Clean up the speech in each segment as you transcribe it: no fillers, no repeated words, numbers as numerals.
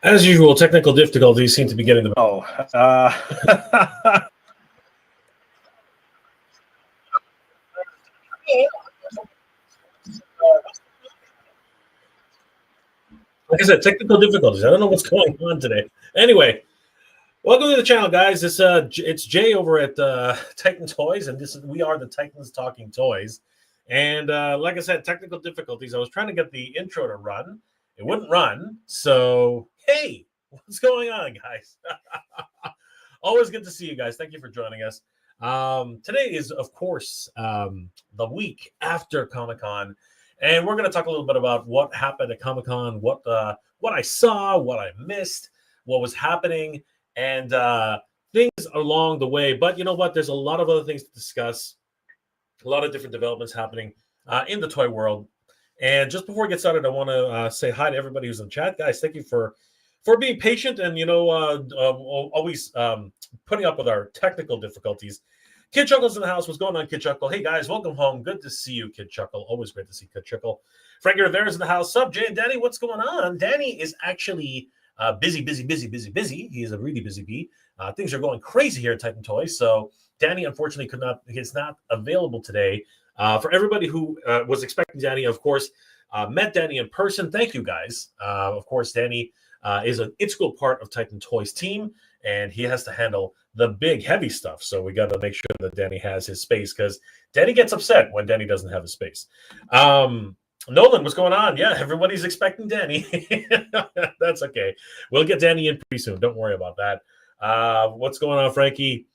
As usual, technical difficulties seem to be getting the. Like I said, technical difficulties. I don't know what's going on today. Anyway, welcome to the channel, guys. It's Jay over at Toyz, and we are the Titans talking toys. And like I said, technical difficulties. I was trying to get the intro to run. It wouldn't run. So, hey, what's going on, guys? Always good to see you guys. Thank you for joining us. Today is, of course, the week after Comic-Con. And we're going to talk a little bit about what happened at Comic-Con, what I saw, what I missed, what was happening, and things along the way. But you know what? There's a lot of other things to discuss, a lot of different developments happening in the toy world. And just before we get started, I want to say hi to everybody who's in chat. Guys, thank you for being patient and, always putting up with our technical difficulties. Kid Chuckle's in the house. What's going on, Kid Chuckle? Hey, guys, welcome home. Good to see you, Kid Chuckle. Always great to see Kid Chuckle. Frankie Rivera's in the house. Sup, Jay and Danny? What's going on? Danny is actually busy. He is a really busy bee. Things are going crazy here at Titan Toys. So Danny, unfortunately, is not available today. For everybody who was expecting Danny, of course, met Danny in person. Thank you, guys. Of course, Danny is an integral part of Titan Toys team, and he has to handle the big, heavy stuff. So we got to make sure that Danny has his space, because Danny gets upset when Danny doesn't have his space. Nolan, what's going on? Yeah, everybody's expecting Danny. That's okay. We'll get Danny in pretty soon. Don't worry about that. What's going on, Frankie?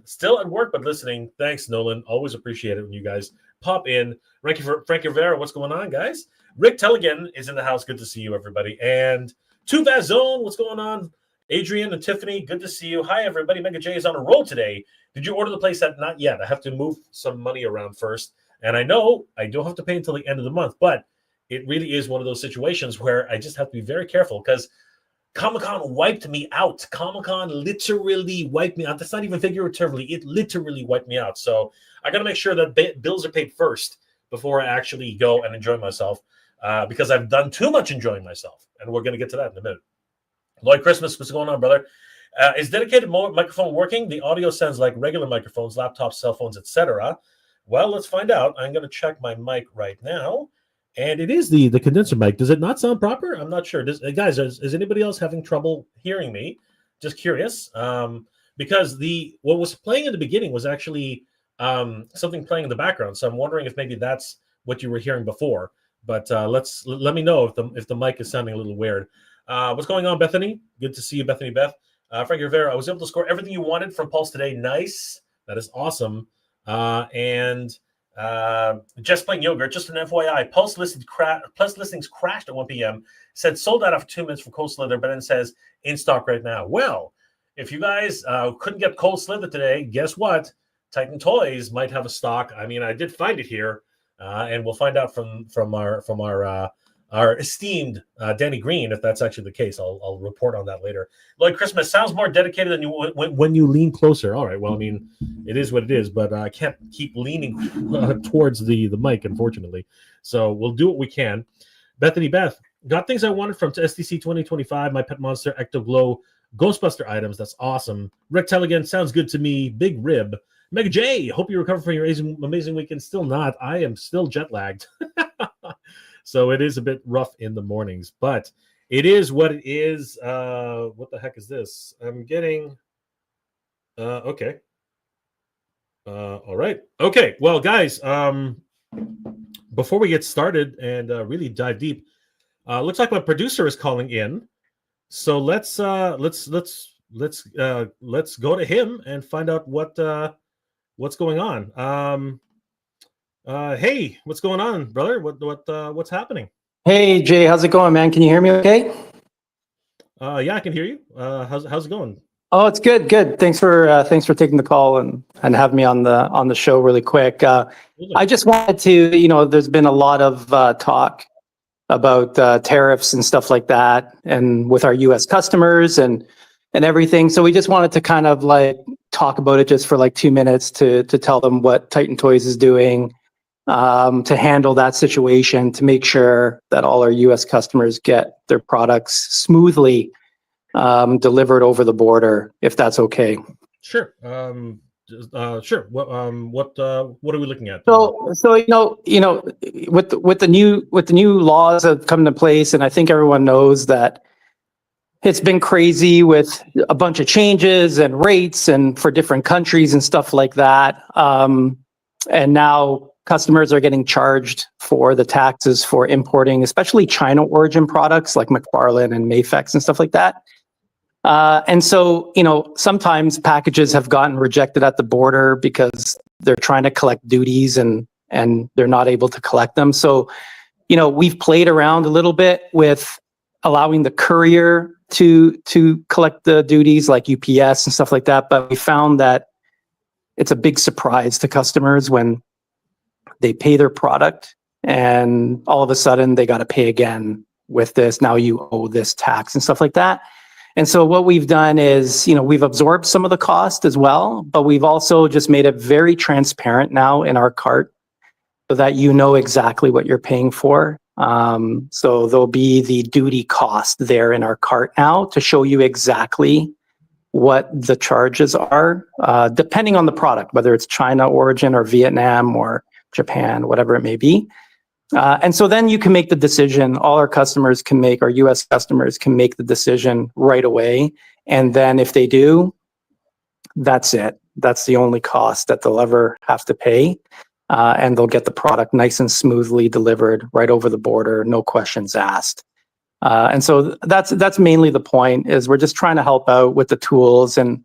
Still at work, but listening. Thanks, Nolan. Always appreciate it when you guys pop in. Frankie Rivera, what's going on, guys? Rick Telligan is in the house. Good to see you, everybody. And Two Fast Zone, what's going on? Adrian and Tiffany, good to see you. Hi, everybody. Mega J is on a roll today. Did you order the playset? Not yet. I have to move some money around first. And I know I don't have to pay until the end of the month, but it really is one of those situations where I just have to be very careful, because Comic-Con wiped me out. Comic-Con literally wiped me out. That's not even figuratively. It literally wiped me out. So I got to make sure that bills are paid first before I actually go and enjoy myself, because I've done too much enjoying myself. And we're going to get to that in a minute. Lloyd Christmas, what's going on, brother? Is dedicated microphone working? The audio sounds like regular microphones, laptops, cell phones, etc. Well, let's find out. I'm going to check my mic right now. And it is the condenser mic. Does it not sound proper? I'm not sure. Guys, is anybody else having trouble hearing me? Just curious. Because what was playing in the beginning was actually something playing in the background. So I'm wondering if maybe that's what you were hearing before. But let me know if the mic is sounding a little weird. What's going on, Bethany? Good to see you, Bethany Beth. Frankie Rivera, I was able to score everything you wanted from Pulse today. Nice. That is awesome. And Just Plain Yogurt, just an FYI, Pulse listings crashed at 1 p.m. Said sold out after 2 minutes for Cold Slither, but then says in stock right now. Well, if you guys couldn't get Cold Slither today, guess what? Titan Toys might have a stock. I mean, I did find it here, and we'll find out from our esteemed Danny Green if that's actually the case. I'll report on that later. Lloyd Christmas sounds more dedicated than you when you lean closer. All right, well, I mean, it is what it is, but I can't keep leaning towards the mic, unfortunately. So we'll do what we can. Bethany Beth, got things I wanted from SDCC 2025, My Pet Monster, Ecto Glow, Ghostbuster items. That's awesome. Rick Telligan, sounds good to me. Big Rib. Mega J, hope you recover from your amazing weekend. Still not. I am still jet lagged. So it is a bit rough in the mornings, but it is what it is. What the heck is this? I'm getting, okay. All right. Okay. Well, guys, before we get started and really dive deep, looks like my producer is calling in. So let's go to him and find out what's going on. Hey, what's going on, brother? What's happening? Hey, Jay, how's it going, man? Can you hear me okay? Yeah, I can hear you. How's it going? Oh, it's good. Thanks for taking the call and having me on the show really quick. I just wanted to, there's been a lot of talk about tariffs and stuff like that, and with our U.S. customers and everything. So we just wanted to kind of like talk about it just for like 2 minutes to tell them what Titan Toys is doing. to handle that situation, to make sure that all our U.S. customers get their products smoothly delivered over the border, if that's okay. Sure. Sure. What are we looking at? So with the new laws that have come into place, and I think everyone knows that it's been crazy with a bunch of changes and rates and for different countries and stuff like that. And now customers are getting charged for the taxes for importing, especially China origin products like McFarlane and Mayfex and stuff like that. And so, sometimes packages have gotten rejected at the border because they're trying to collect duties and they're not able to collect them. So, we've played around a little bit with allowing the courier to collect the duties like UPS and stuff like that. But we found that it's a big surprise to customers when they pay their product and all of a sudden they got to pay again with this. Now you owe this tax and stuff like that. And so what we've done is, we've absorbed some of the cost as well, but we've also just made it very transparent now in our cart so that you know exactly what you're paying for. So there'll be the duty cost there in our cart now to show you exactly what the charges are, depending on the product, whether it's China origin or Vietnam or Japan, whatever it may be. And so then you can make the decision. All our customers can make, our US customers can make the decision right away. And then if they do, that's it. That's the only cost that they'll ever have to pay. And they'll get the product nice and smoothly delivered right over the border, no questions asked. And so that's mainly the point, is we're just trying to help out with the tools and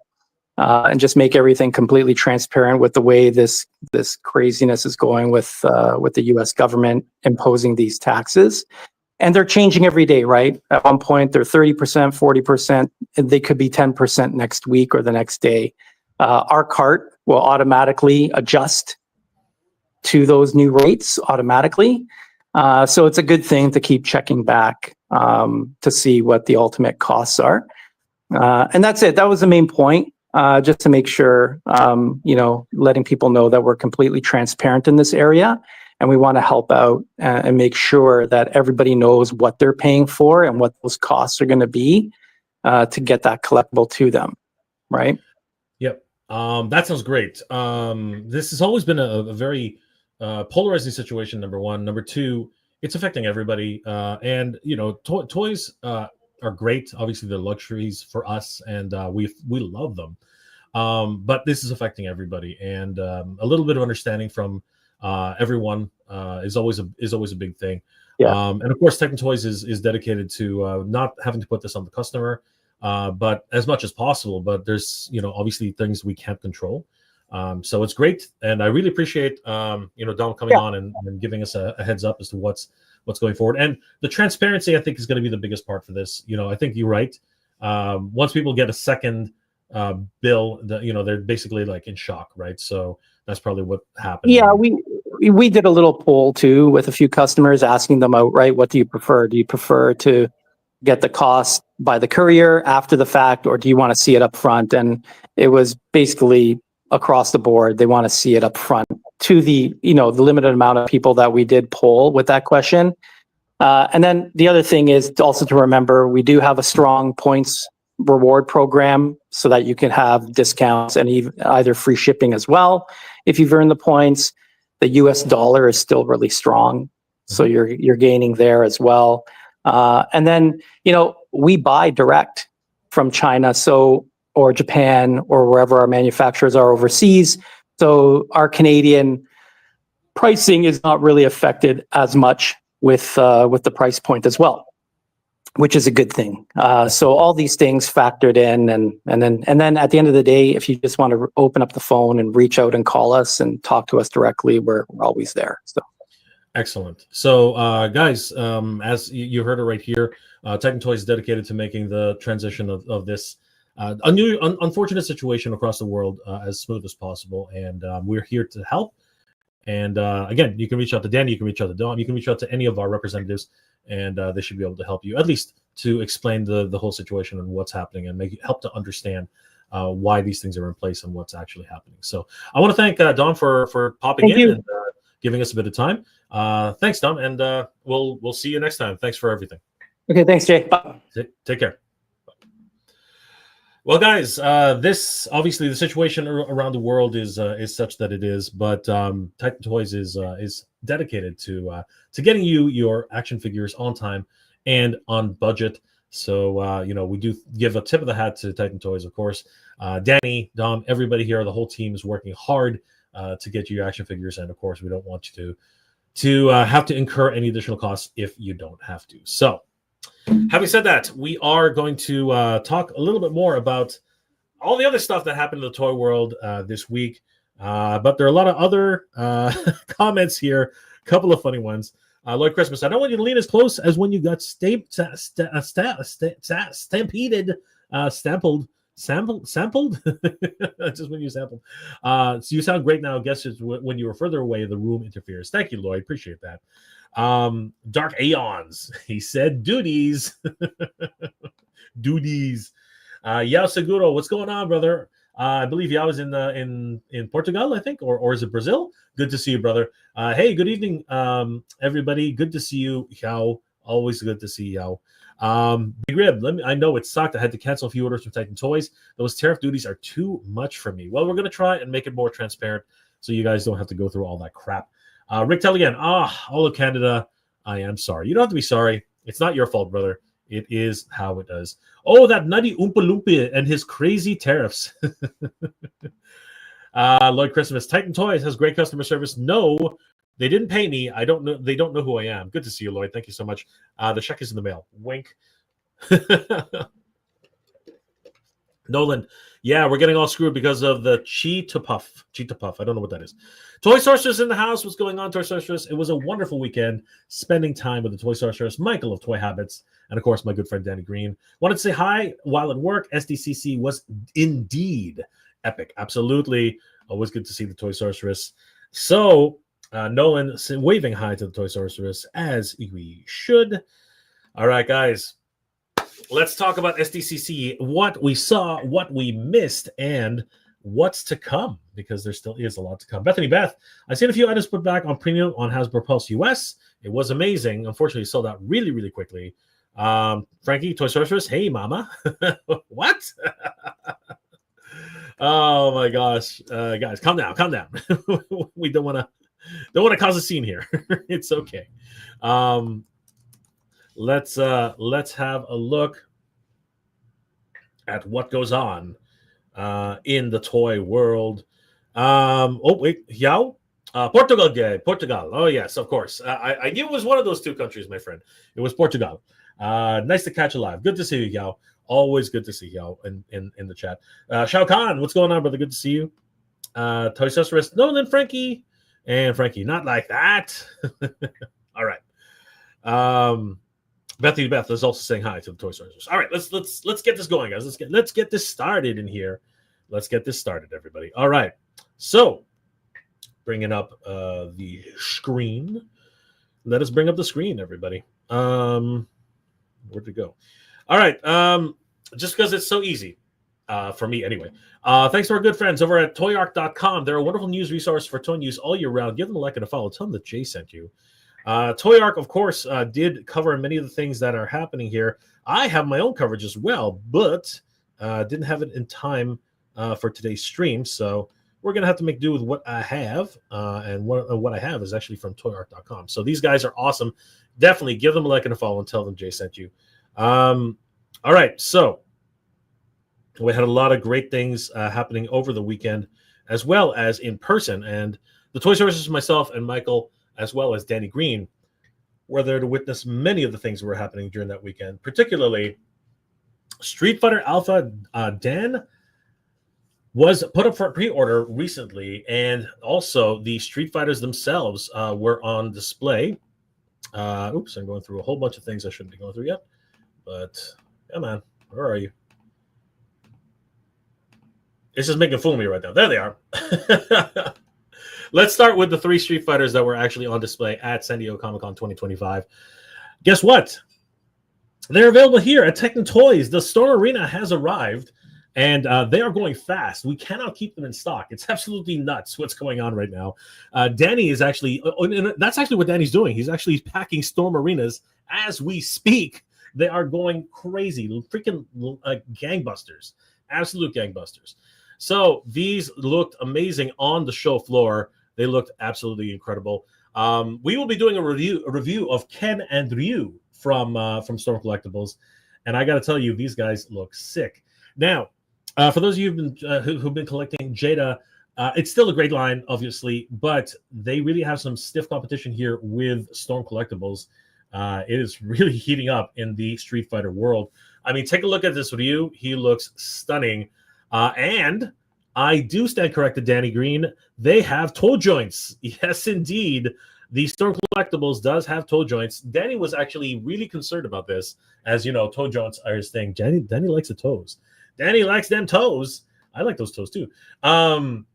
just make everything completely transparent with the way this craziness is going with the U.S. government imposing these taxes. And they're changing every day, right? At one point, they're 30%, 40%, and they could be 10% next week or the next day. Our cart will automatically adjust to those new rates automatically. So it's a good thing to keep checking back to see what the ultimate costs are. And that's it. That was the main point, just to make sure, letting people know that we're completely transparent in this area. And we want to help out and make sure that everybody knows what they're paying for and what those costs are going to be to get that collectible to them, right? Yep. That sounds great. This has always been a very polarizing situation, number one. Number two, it's affecting everybody. And toys are great. Obviously, they're luxuries for us, and we love them. But this is affecting everybody, and a little bit of understanding from everyone is always a big thing. Yeah. And of course, Titanz is dedicated to not having to put this on the customer, but as much as possible. But there's obviously things we can't control. So it's great, and I really appreciate Dom coming on and giving us a heads up as to what's going forward. And the transparency, I think, is going to be the biggest part for this. I think you're right. Once people get a second bill, they're basically like in shock, right? So that's probably what happened. Yeah, we did a little poll too with a few customers, asking them outright, what do you prefer? Do you prefer to get the cost by the courier after the fact, or do you want to see it up front? And it was basically across the board. They want to see it up front to the limited amount of people that we did poll with that question. And then the other thing is also to remember, we do have a strong points reward program so that you can have discounts and either free shipping as well. If you've earned the points, the US dollar is still really strong. So you're gaining there as well. And then, we buy direct from China, or Japan, or wherever our manufacturers are overseas. So our Canadian pricing is not really affected as much with the price point as well, which is a good thing. So all these things factored in, and then at the end of the day, if you just want to open up the phone and reach out and call us and talk to us directly, we're always there. So. Excellent. So, guys, as you heard it right here, Titanz is dedicated to making the transition of this unfortunate situation across the world as smooth as possible, and we're here to help. And again, you can reach out to Danny, you can reach out to Dom, you can reach out to any of our representatives, and they should be able to help you, at least to explain the whole situation and what's happening, and help to understand why these things are in place and what's actually happening. So I want to thank Dom for popping in and giving us a bit of time. Thanks, Tom, and we'll see you next time. Thanks for everything. Okay, thanks, Jay. Bye. Take care. Well, guys, this obviously the situation around the world is such that it is, but Titan Toyz is dedicated to getting you your action figures on time and on budget. So we do give a tip of the hat to Titan Toyz, of course. Danny, Dom, everybody here, the whole team is working hard to get you your action figures, and of course, we don't want you to have to incur any additional costs if you don't have to. So, having said that, we are going to talk a little bit more about all the other stuff that happened in the toy world this week. But there are a lot of other comments here, a couple of funny ones. Lloyd Christmas, I don't want you to lean as close as when you got stampeded, sampled? Just when you sampled. So you sound great now. I guess it's when you were further away, the room interferes. Thank you, Lloyd. Appreciate that. Dark Aeons. He said duties. Duties. Yao Seguro, what's going on, brother? I believe Yao is in Portugal, I think, or is it Brazil? Good to see you, brother. Hey, good evening, everybody. Good to see you, Yao. Always good to see Yao. Big Rib, I know it sucked. I had to cancel a few orders from Titan Toyz. Those tariff duties are too much for me. Well, we're going to try and make it more transparent so you guys don't have to go through all that crap. Rick Tell again. All of Canada, I am sorry. You don't have to be sorry. It's not your fault, brother. It is how it does. Oh, that nutty Oompa Loompa and his crazy tariffs. Lloyd Christmas. Titan Toyz has great customer service. No, they didn't pay me. I don't know. They don't know who I am. Good to see you, Lloyd. Thank you so much. The check is in the mail. Wink. Nolan. Yeah, we're getting all screwed because of the Cheetah Puff. I don't know what that is. Toy Sorceress in the house. What's going on, Toy Sorceress? It was a wonderful weekend spending time with the Toy Sorceress, Michael of Toy Habits, and of course, my good friend Danny Green. Wanted to say hi while at work. SDCC was indeed epic. Absolutely. Always good to see the Toy Sorceress. So, Nolan waving hi to the Toy Sorceress, as we should. All right, guys. Let's talk about SDCC, what we saw, what we missed, and what's to come, because there still is a lot to come. Bethany Beth, I've seen a few items put back on premium on Hasbro Pulse US. It was amazing. Unfortunately, it sold out really, really quickly. Frankie, Toy Sorceress, hey, mama. What? Oh, my gosh. Guys, calm down. We don't want to cause a scene here. It's okay. Let's have a look at what goes on in the toy world. Oh wait, Yao, Portugal. Oh yes, of course. I knew it was one of those two countries, my friend. It was Portugal. Nice to catch you live. Good to see you, Yao. Always good to see Yao in the chat. Shao Kahn, what's going on, brother? Good to see you. Toy Sorceress, Nolan, Frankie, not like that. All right. Bethany Beth is also saying hi to the Toy Sorcerers. All right, let's get this going, guys. Let's get this started in here. Let's get this started, everybody. All right. So, bringing up the screen. Let us bring up the screen, everybody. Where'd it go? All right. Just because it's so easy for me, anyway. Thanks to our good friends over at toyark.com. They're a wonderful news resource for toy news all year round. Give them a like and a follow. Tell them that Jay sent you. Toy Arc, of course, did cover many of the things that are happening here. I have my own coverage as well, but didn't have it in time for today's stream. So we're going to have to make do with what I have. And what I have is actually from toyarc.com. So these guys are awesome. Definitely give them a like and a follow and tell them Jay sent you. All right. So we had a lot of great things happening over the weekend, as well as in person. And the Toy Sorcerers, myself and Michael, as well as Danny Green, were there to witness many of the things that were happening during that weekend, particularly Street Fighter Alpha. Dan was put up for pre-order recently, and also the Street Fighters themselves were on display. Oops, I'm going through a whole bunch of things I shouldn't be going through yet, but come on, where are you? It's just making a fool of me right now. There they are. Let's start with the 3 Street Fighters that were actually on display at San Diego Comic-Con 2025. Guess what? They're available here at Titan Toyz. The Storm Arena has arrived. And they are going fast. We cannot keep them in stock. It's absolutely nuts what's going on right now. Danny is actually, and that's actually what Danny's doing. He's actually packing Storm Arenas as we speak. They are going crazy, freaking gangbusters, absolute gangbusters. So these looked amazing on the show floor. They looked absolutely incredible. We will be doing a review of Ken and Ryu from Storm Collectibles, and I got to tell you, these guys look sick. Now, for those of you who've been collecting Jada, it's still a great line, obviously, but they really have some stiff competition here with Storm Collectibles. It is really heating up in the Street Fighter world. I mean, take a look at this Ryu. He looks stunning. And I do stand corrected, Danny Green. They have toe joints. Yes, indeed. The Storm Collectibles does have toe joints. Danny was actually really concerned about this. As you know, toe joints are his thing. Danny likes the toes. Danny likes them toes. I like those toes too. And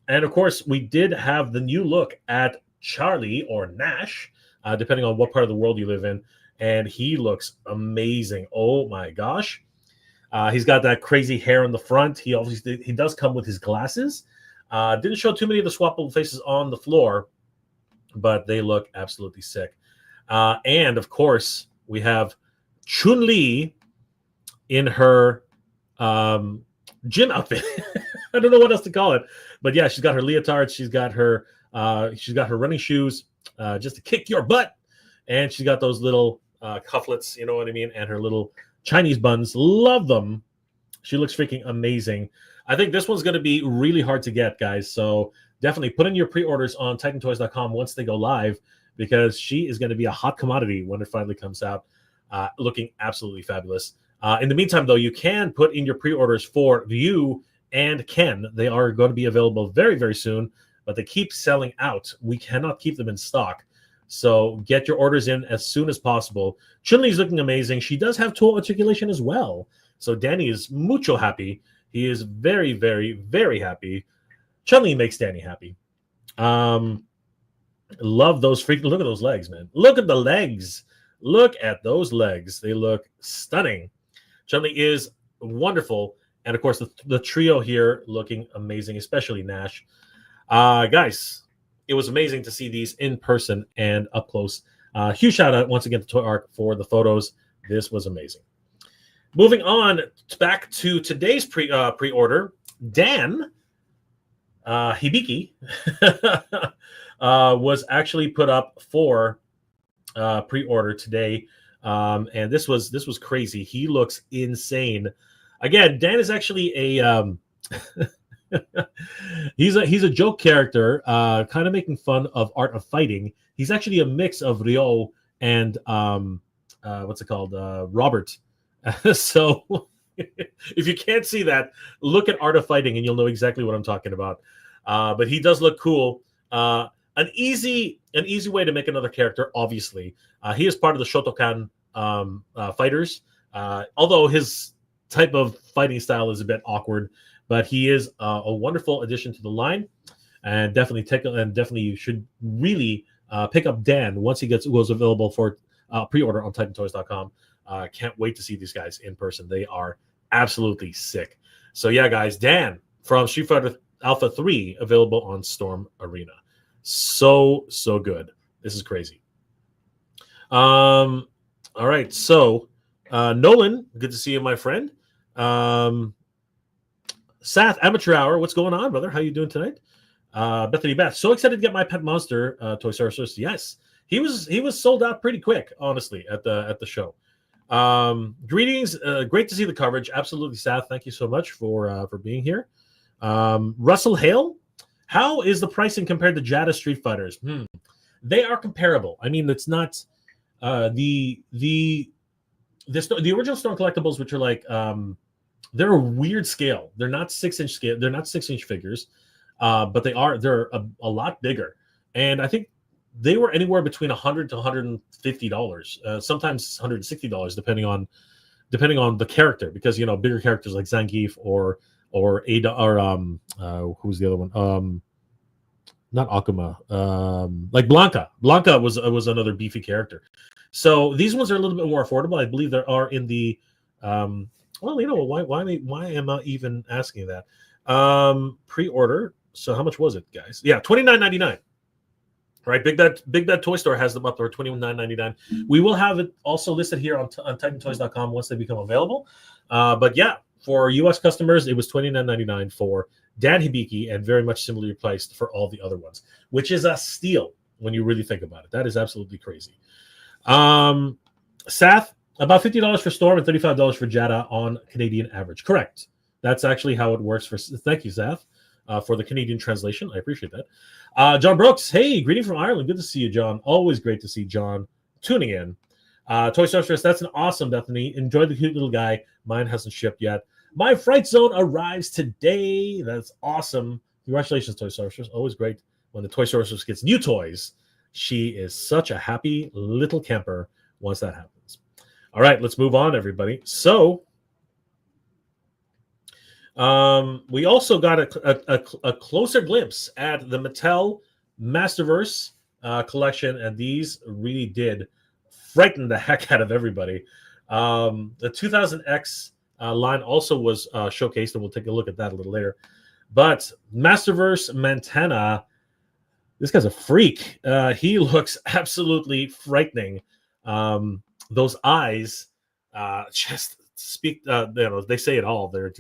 of course, we did have the new look at Charlie or Nash, depending on what part of the world you live in. And he looks amazing. Oh my gosh. He's got that crazy hair in the front. He does come with his glasses. Didn't show too many of the swappable faces on the floor, but they look absolutely sick. And of course, we have Chun-Li in her gym outfit. I don't know what else to call it, but yeah, she's got her leotard. She's got her running shoes, just to kick your butt, and she's got those little cufflets. You know what I mean? And her little Chinese buns. Love them. She looks freaking amazing. I think this one's going to be really hard to get, guys. So definitely put in your pre-orders on TitanToys.com once they go live, because she is going to be a hot commodity when it finally comes out. Looking absolutely fabulous. In the meantime, though, you can put in your pre-orders for Ryu and Ken. They are going to be available very, very soon, but they keep selling out. We cannot keep them in stock. So get your orders in as soon as possible. Chun-Li's looking amazing. She does have tool articulation as well. So Danny is mucho happy. He is very, very, very happy. Chun-Li makes Danny happy. Love those freaking, look at those legs, man. Look at the legs. Look at those legs. They look stunning. Chun-Li is wonderful. And of course, the trio here looking amazing, especially Nash. Guys, it was amazing to see these in person and up close. Huge shout out once again to Toy Arc for the photos. This was amazing. Moving on back to today's pre-order, Dan Hibiki was actually put up for pre-order today, and this was crazy. He looks insane. Again, Dan is actually a he's a joke character, kind of making fun of Art of Fighting. He's actually a mix of Ryo and what's it called, Robert. So if you can't see that, look at Art of Fighting and you'll know exactly what I'm talking about. But he does look cool. An easy way to make another character, obviously. He is part of the Shotokan fighters, although his type of fighting style is a bit awkward, but he is a wonderful addition to the line, and definitely you should really pick up Dan once he goes available for pre-order on TitanToys.com. Can't wait to see these guys in person. They are absolutely sick. So yeah, guys, Dan from Street Fighter Alpha 3 available on Storm Arena. So good. This is crazy. All right, so Nolan, good to see you, my friend. Sath, Amateur Hour, what's going on, brother? How you doing tonight? Bethany Beth, so excited to get my pet monster, Toys R Us. Yes, he was sold out pretty quick, honestly, at the show. Greetings, great to see the coverage. Absolutely, Sath. Thank you so much for being here. Russell Hale, how is the pricing compared to Jada Street Fighters? They are comparable. I mean, it's not the original Storm Collectibles, which are like they're a weird scale. They're not 6-inch scale. They're not 6-inch figures, but they're a lot bigger. And I think they were anywhere between $100 to $150, sometimes $160, depending on the character. Because bigger characters like Zangief or Ada or who's the other one? Not Akuma. Like Blanca. Blanca was another beefy character. So these ones are a little bit more affordable. I believe there are in the Well, you know, why am I even asking that? Pre-order. So how much was it, guys? Yeah, $29.99. Right, Big Bad Toy Store has them up there, $29.99. We will have it also listed here on TitanToys.com once they become available. But yeah, for U.S. customers, it was $29.99 for Dan Hibiki, and very much similarly priced for all the other ones, which is a steal when you really think about it. That is absolutely crazy. Sath, about $50 for Storm and $35 for Jada on Canadian average. Correct. That's actually how it works. Thank you, Sath. For the Canadian translation. I appreciate that. John Brooks, hey, greeting from Ireland. Good to see you, John. Always great to see John tuning in. Toy Sorceress, that's an awesome, Bethany. Enjoy the cute little guy. Mine hasn't shipped yet. My Fright Zone arrives today. That's awesome. Congratulations, Toy Sorceress. Always great when the Toy Sorceress gets new toys. She is such a happy little camper once that happens. All right, let's move on, everybody. So, we also got a closer glimpse at the Mattel Masterverse collection, and these really did frighten the heck out of everybody. The 2000X line also was showcased, and we'll take a look at that a little later. But Masterverse Montana, this guy's a freak. He looks absolutely frightening. Those eyes just speak, they say it all there.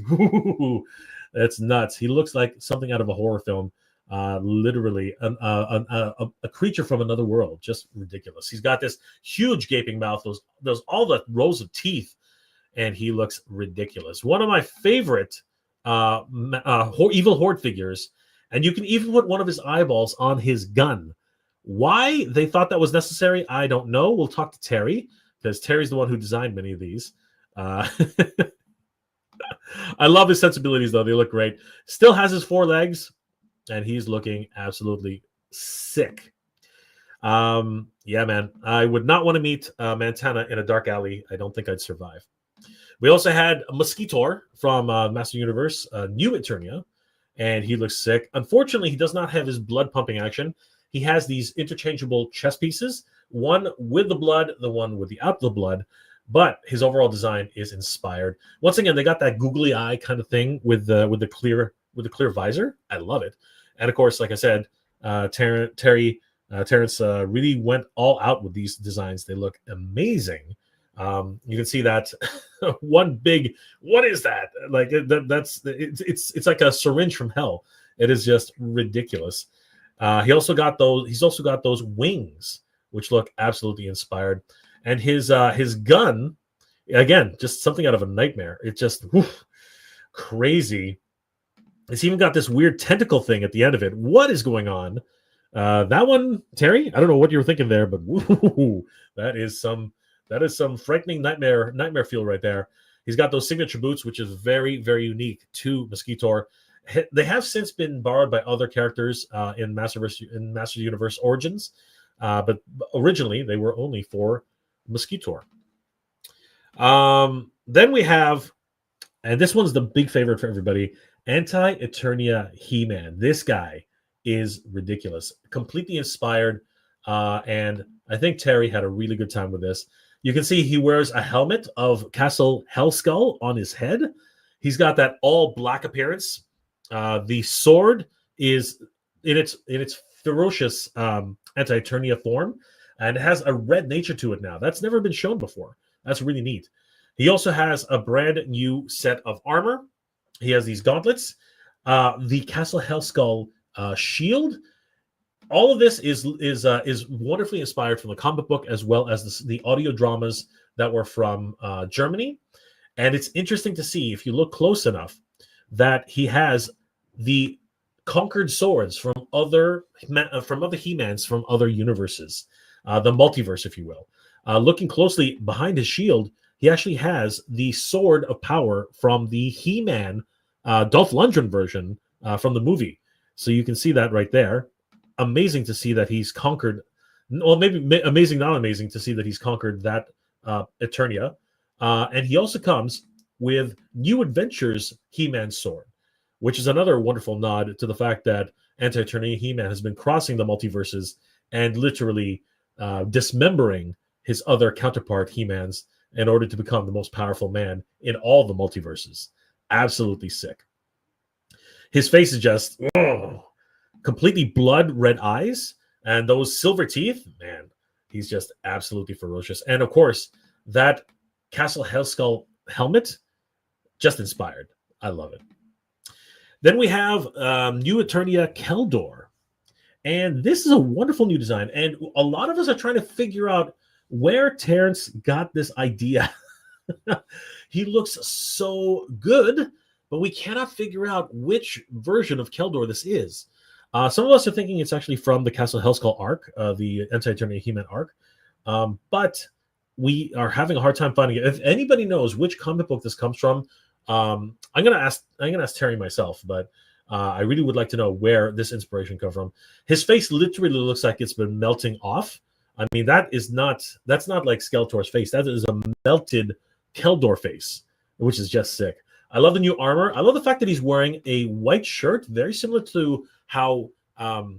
That's nuts. He looks like something out of a horror film. Literally a creature from another world. Just ridiculous. He's got this huge gaping mouth, those all the rows of teeth, and he looks ridiculous. One of my favorite evil horde figures, and you can even put one of his eyeballs on his gun. Why they thought that was necessary, I don't know. We'll talk to Terry, because Terry's the one who designed many of these. I love his sensibilities, though. They look great. Still has his 4 legs, and he's looking absolutely sick. Yeah, man. I would not want to meet Montana in a dark alley. I don't think I'd survive. We also had Mosquitor from Master Universe, New Eternia, and he looks sick. Unfortunately, he does not have his blood pumping action. He has these interchangeable chest pieces, one with the blood, the one without the blood. But his overall design is inspired. Once again, they got that googly eye kind of thing with the clear visor. I love it. And of course, like I said, Terrence really went all out with these designs. They look amazing. You can see that one big. What is that? Like it's like a syringe from hell. It is just ridiculous. He's also got those wings, which look absolutely inspired. And his gun, again, just something out of a nightmare. It's just crazy. It's even got this weird tentacle thing at the end of it. What is going on? That one, Terry, I don't know what you were thinking there, but that is some frightening nightmare feel right there. He's got those signature boots, which is very, very unique to Mosquitor. They have since been borrowed by other characters in Master Universe Origins, but originally they were only for Mosquitor. Then we have, and this one's the big favorite for everybody, Anti-Eternia He-Man. This guy is ridiculous, completely inspired, and I think Terry had a really good time with this. You can see he wears a helmet of Castle Hellskull on his head. He's got that all black appearance. The sword is in its ferocious Anti-Eternia form, and it has a red nature to it now. That's never been shown before. That's really neat. He also has a brand new set of armor. He has these gauntlets, the Castle Hellskull shield. All of this is wonderfully inspired from the comic book, as well as the audio dramas that were from Germany. And it's interesting to see, if you look close enough, that he has the conquered swords from other He-Mans from other universes, the multiverse, if you will. Looking closely behind his shield, he actually has the sword of power from the He-Man Dolph Lundgren version from the movie. So you can see that right there. Amazing to see that he's conquered. Well, maybe amazing, not amazing to see that he's conquered that Eternia. And he also comes with New Adventures He-Man sword, which is another wonderful nod to the fact that Anti-Eternia He-Man has been crossing the multiverses and literally dismembering his other counterpart He-Mans in order to become the most powerful man in all the multiverses. Absolutely sick. His face is just completely blood red eyes and those silver teeth. Man, he's just absolutely ferocious. And of course, that Castle Hellskull helmet, just inspired. I love it. Then we have New Eternia Keldor. And this is a wonderful new design. And a lot of us are trying to figure out where Terrence got this idea. He looks so good, but we cannot figure out which version of Keldor this is. Some of us are thinking it's actually from the Castle Hellskull arc, the Anti-Eternia He-Man arc. But we are having a hard time finding it. If anybody knows which comic book this comes from, I'm gonna ask Terry myself, but I really would like to know where this inspiration comes from. His face literally looks like it's been melting off. I mean, that's not like Skeletor's face. That is a melted Keldor face, which is just sick. I love the new armor. I love the fact that he's wearing a white shirt, very similar to how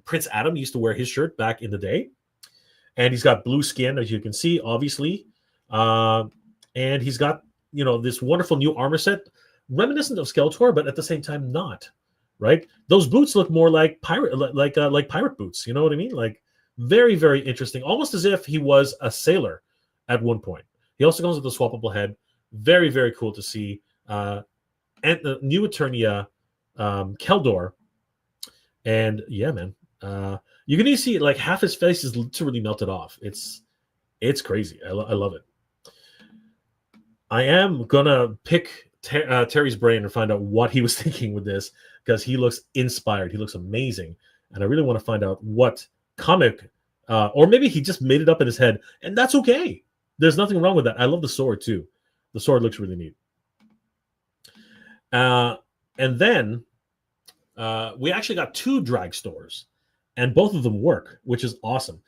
Prince Adam used to wear his shirt back in the day. And he's got blue skin, as you can see, obviously. And he's got, this wonderful new armor set, reminiscent of Skeletor, but at the same time not. Right? Those boots look more like pirate boots. You know what I mean? Like very, very interesting. Almost as if he was a sailor at one point. He also comes with a swappable head. Very, very cool to see. And the New Eternia Keldor. And yeah, man. You can even see like half his face is literally melted off. It's crazy. I love it. I am gonna pick Terry's brain and find out what he was thinking with this, because he looks inspired. He looks amazing. And I really want to find out what comic, or maybe he just made it up in his head, and that's okay. There's nothing wrong with that. I love the sword too. The sword looks really neat. And then we actually got 2 drag stores, and both of them work, which is awesome.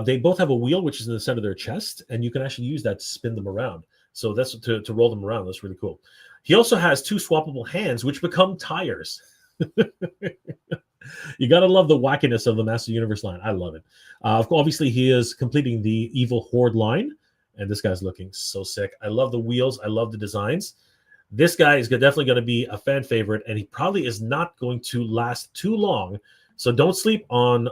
They both have a wheel, which is in the center of their chest, and you can actually use that to spin them around. So that's to roll them around. That's really cool. He also has 2 swappable hands, which become tires. You got to love the wackiness of the Master Universe line. I love it. Obviously, he is completing the Evil Horde line, and this guy's looking so sick. I love the wheels. I love the designs. This guy is definitely going to be a fan favorite, and he probably is not going to last too long. So don't sleep on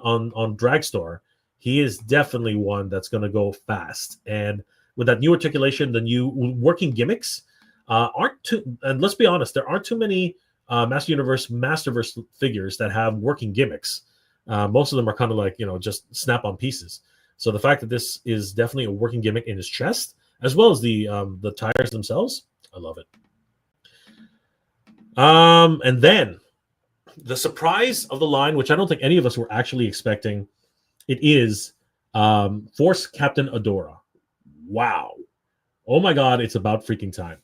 Dragstore. He is definitely one that's going to go fast. And with that new articulation, the new working gimmicks aren't too. And let's be honest, there aren't too many Master Universe, Masterverse figures that have working gimmicks. Most of them are kind of like, just snap-on pieces. So the fact that this is definitely a working gimmick in his chest, as well as the tires themselves, I love it. And then the surprise of the line, which I don't think any of us were actually expecting, it is Force Captain Adora. Wow. Oh my God, it's about freaking time.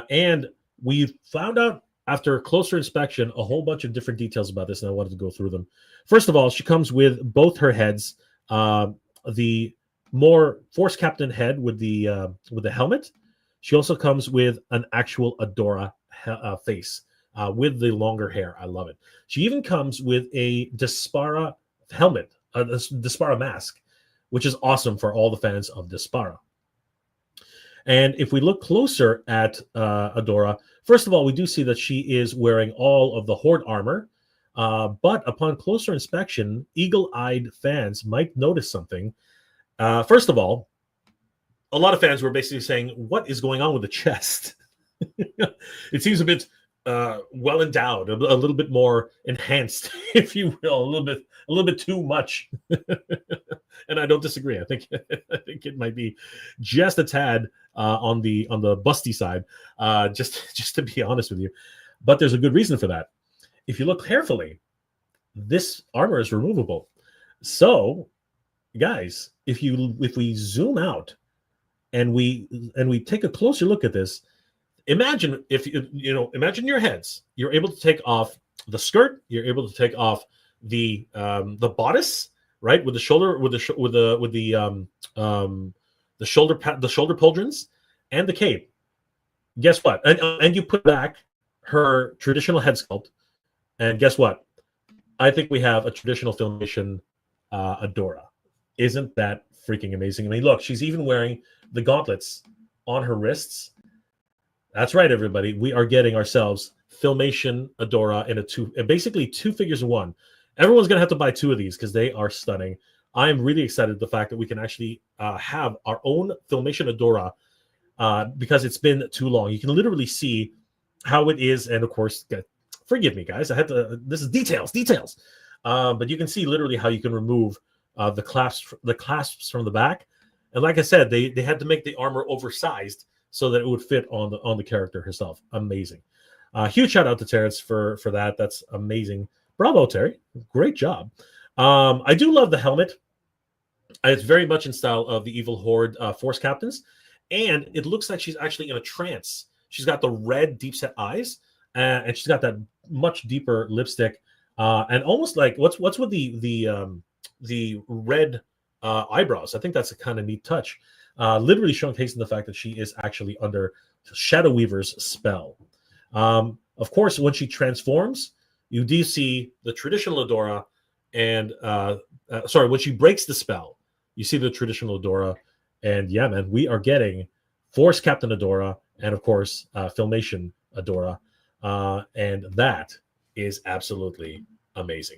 And we found out after closer inspection a whole bunch of different details about this, and I wanted to go through them. First of all, she comes with both her heads, the more Force Captain head with the helmet. She also comes with an actual Adora face with the longer hair. I love it. She even comes with a Despara helmet, a Despara mask, which is awesome for all the fans of Despara. And if we look closer at Adora, first of all, we do see that she is wearing all of the Horde armor. But upon closer inspection, eagle-eyed fans might notice something. First of all, a lot of fans were basically saying, what is going on with the chest? It seems a bit well endowed, a little bit more enhanced, if you will, a little bit too much. And I don't disagree. I think it might be just a tad on the busty side, just to be honest with you. But there's a good reason for that. If you look carefully, this armor is removable. So, guys, if we zoom out and we take a closer look at this, imagine imagine your heads. You're able to take off the skirt. You're able to take off the bodice, right, with the shoulder, with the shoulder pauldrons and the cape. Guess what? And you put back her traditional head sculpt, and guess what? I think we have a traditional Filmation Adora. Isn't that freaking amazing? I mean, look, she's even wearing the gauntlets on her wrists. That's right, everybody. We are getting ourselves Filmation Adora in basically two figures in one. Everyone's going to have to buy two of these because they are stunning. I am really excited the fact that we can actually have our own Filmation Adora because it's been too long. You can literally see how it is. And of course, forgive me, guys. This is details. But you can see literally how you can remove the clasps from the back. And like I said, they had to make the armor oversized so that it would fit on the character herself. Amazing. Huge shout out to Terrence for that. That's amazing. Bravo, Terry. Great job. I do love the helmet. It's very much in style of the Evil Horde Force Captains. And it looks like she's actually in a trance. She's got the red deep set eyes, and she's got that much deeper lipstick, and almost like what's with the red eyebrows. I think that's a kind of neat touch. Literally showcasing the fact that she is actually under Shadow Weaver's spell. Of course, when she transforms, you do see the traditional Adora, and when she breaks the spell, you see the traditional Adora, and yeah, man, we are getting Force Captain Adora, and of course, Filmation Adora, and that is absolutely amazing.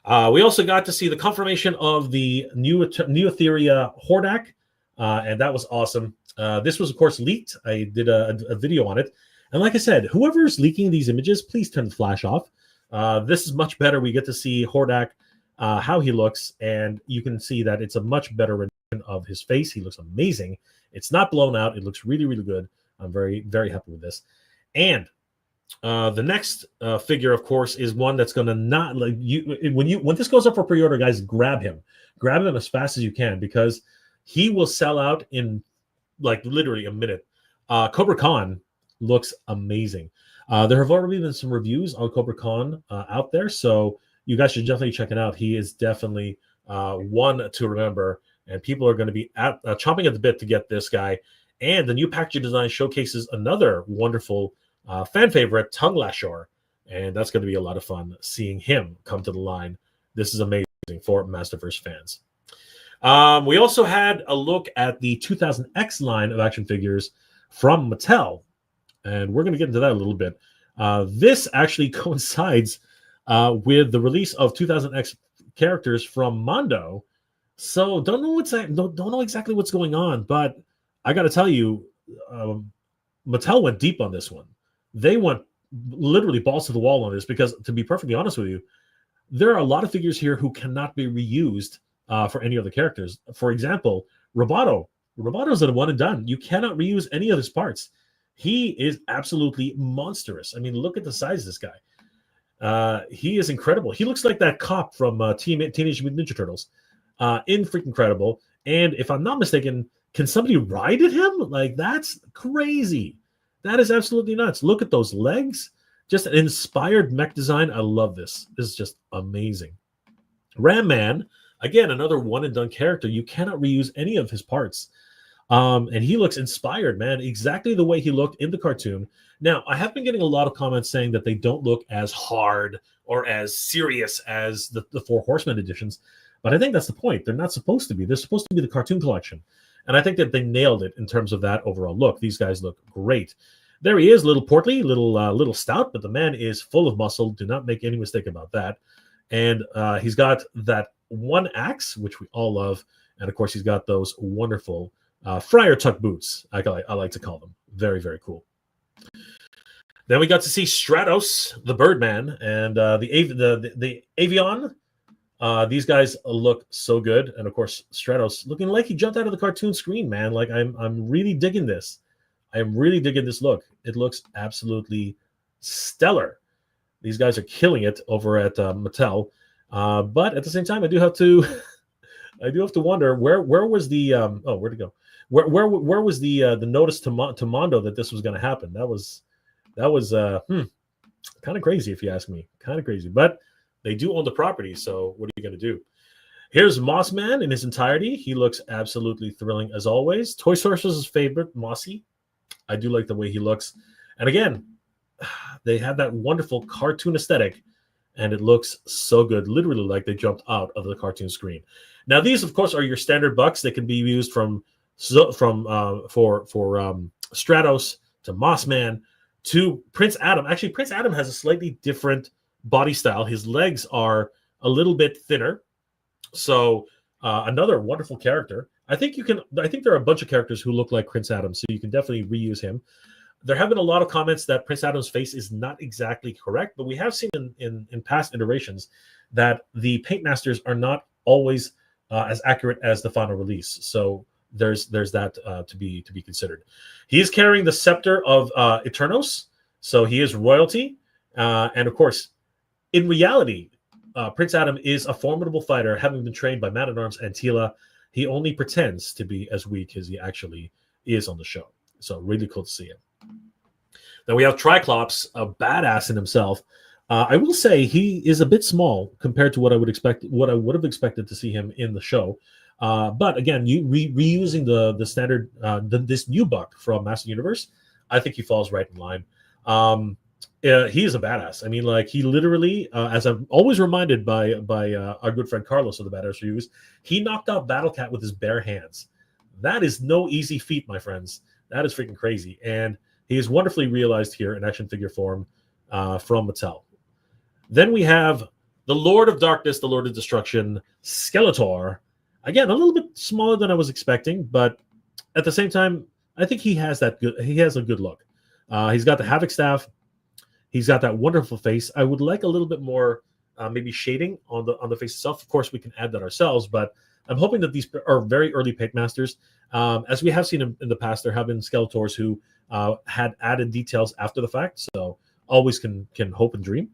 We also got to see the confirmation of the new Etheria Hordak, and that was awesome. This was, of course, leaked. I did a video on it. And like I said, whoever's leaking these images, please turn the flash off. This is much better. We get to see Hordak, how he looks, and you can see that it's a much better rendition of his face. He looks amazing. It's not blown out. It looks really, really good. I'm very, very happy with this. And the next figure, of course, is one that's going to not like you. When this goes up for pre-order, guys, grab him as fast as you can because he will sell out in like literally a minute. Cobra Khan looks amazing. There have already been some reviews on Cobra Khan out there, so you guys should definitely check it out. He is definitely one to remember, and people are going to be chomping at the bit to get this guy. And the new packaging design showcases another wonderful fan favorite, Tongue Lashor, and that's going to be a lot of fun seeing him come to the line. This is amazing for Masterverse fans. We also had a look at the 2000X line of action figures from Mattel, and we're going to get into that a little bit. This actually coincides with the release of 2000X characters from Mondo, so don't know exactly what's going on, but I got to tell you, Mattel went deep on this one. They went literally balls to the wall on this because, to be perfectly honest with you, there are a lot of figures here who cannot be reused for any other characters. For example, Roboto. Roboto's a one and done. You cannot reuse any of his parts. He is absolutely monstrous. I mean, look at the size of this guy. He is incredible. He looks like that cop from Teenage Mutant Ninja Turtles. In freaking incredible. And if I'm not mistaken, can somebody ride at him? Like, that's crazy. That is absolutely nuts. Look at those legs. Just an inspired mech design. I love this. This is just amazing. Ram Man, again, another one-and-done character. You cannot reuse any of his parts. And he looks inspired, man, exactly the way he looked in the cartoon. Now, I have been getting a lot of comments saying that they don't look as hard or as serious as the Four Horsemen editions. But I think that's the point. They're not supposed to be. They're supposed to be the cartoon collection. And I think that they nailed it in terms of that overall look. These guys look great. There he is, little portly, little stout, but the man is full of muscle. Do not make any mistake about that. And he's got that one axe, which we all love. And, of course, he's got those wonderful Friar Tuck boots, I like to call them. Very, very cool. Then we got to see Stratos, the Birdman, and the Avion. These guys look so good, and of course Stratos looking like he jumped out of the cartoon screen, man. Like I'm really digging this. I am really digging this look. It looks absolutely stellar. These guys are killing it over at Mattel, but at the same time, I do have to wonder where was the where'd it go? Where was the notice to Mondo that this was going to happen? That was kind of crazy if you ask me. Kind of crazy, but they do own the property, so what are you going to do? Here's Moss Man in his entirety. He looks absolutely thrilling as always. Toy Source's favorite, Mossy. I do like the way he looks. And again, they have that wonderful cartoon aesthetic and it looks so good, literally like they jumped out of the cartoon screen. Now, these, of course, are your standard bucks. They can be used for Stratos to Mossman to Prince Adam. Actually, Prince Adam has a slightly different body style. His legs are a little bit thinner. So another wonderful character. I think there are a bunch of characters who look like Prince Adam, so you can definitely reuse him. There have been a lot of comments that Prince Adam's face is not exactly correct, but we have seen in past iterations that the paint masters are not always as accurate as the final release. So there's that to be considered. He is carrying the scepter of Eternos, so he is royalty, and of course, in reality, Prince Adam is a formidable fighter, having been trained by Man-at-Arms Antila. He only pretends to be as weak as he actually is on the show. So really cool to see him. Then we have Triclops, a badass in himself. I will say he is a bit small compared to what I would have expected to see him in the show. But again, reusing the standard this new buck from Master Universe, I think he falls right in line. He is a badass. I mean, like, he literally, as I'm always reminded by our good friend Carlos of the Badass Reviews, he knocked out Battlecat with his bare hands. That is no easy feat, my friends. That is freaking crazy. And he is wonderfully realized here in action figure form from Mattel. Then we have the Lord of Darkness, the Lord of Destruction, Skeletor. Again, a little bit smaller than I was expecting, but at the same time, I think he has a good look. He's got the Havoc staff. He's got that wonderful face. I would like a little bit more maybe shading on the face itself. Of course, we can add that ourselves, but I'm hoping that these are very early paint masters. As we have seen in the past, there have been Skeletors who had added details after the fact, so always can hope and dream.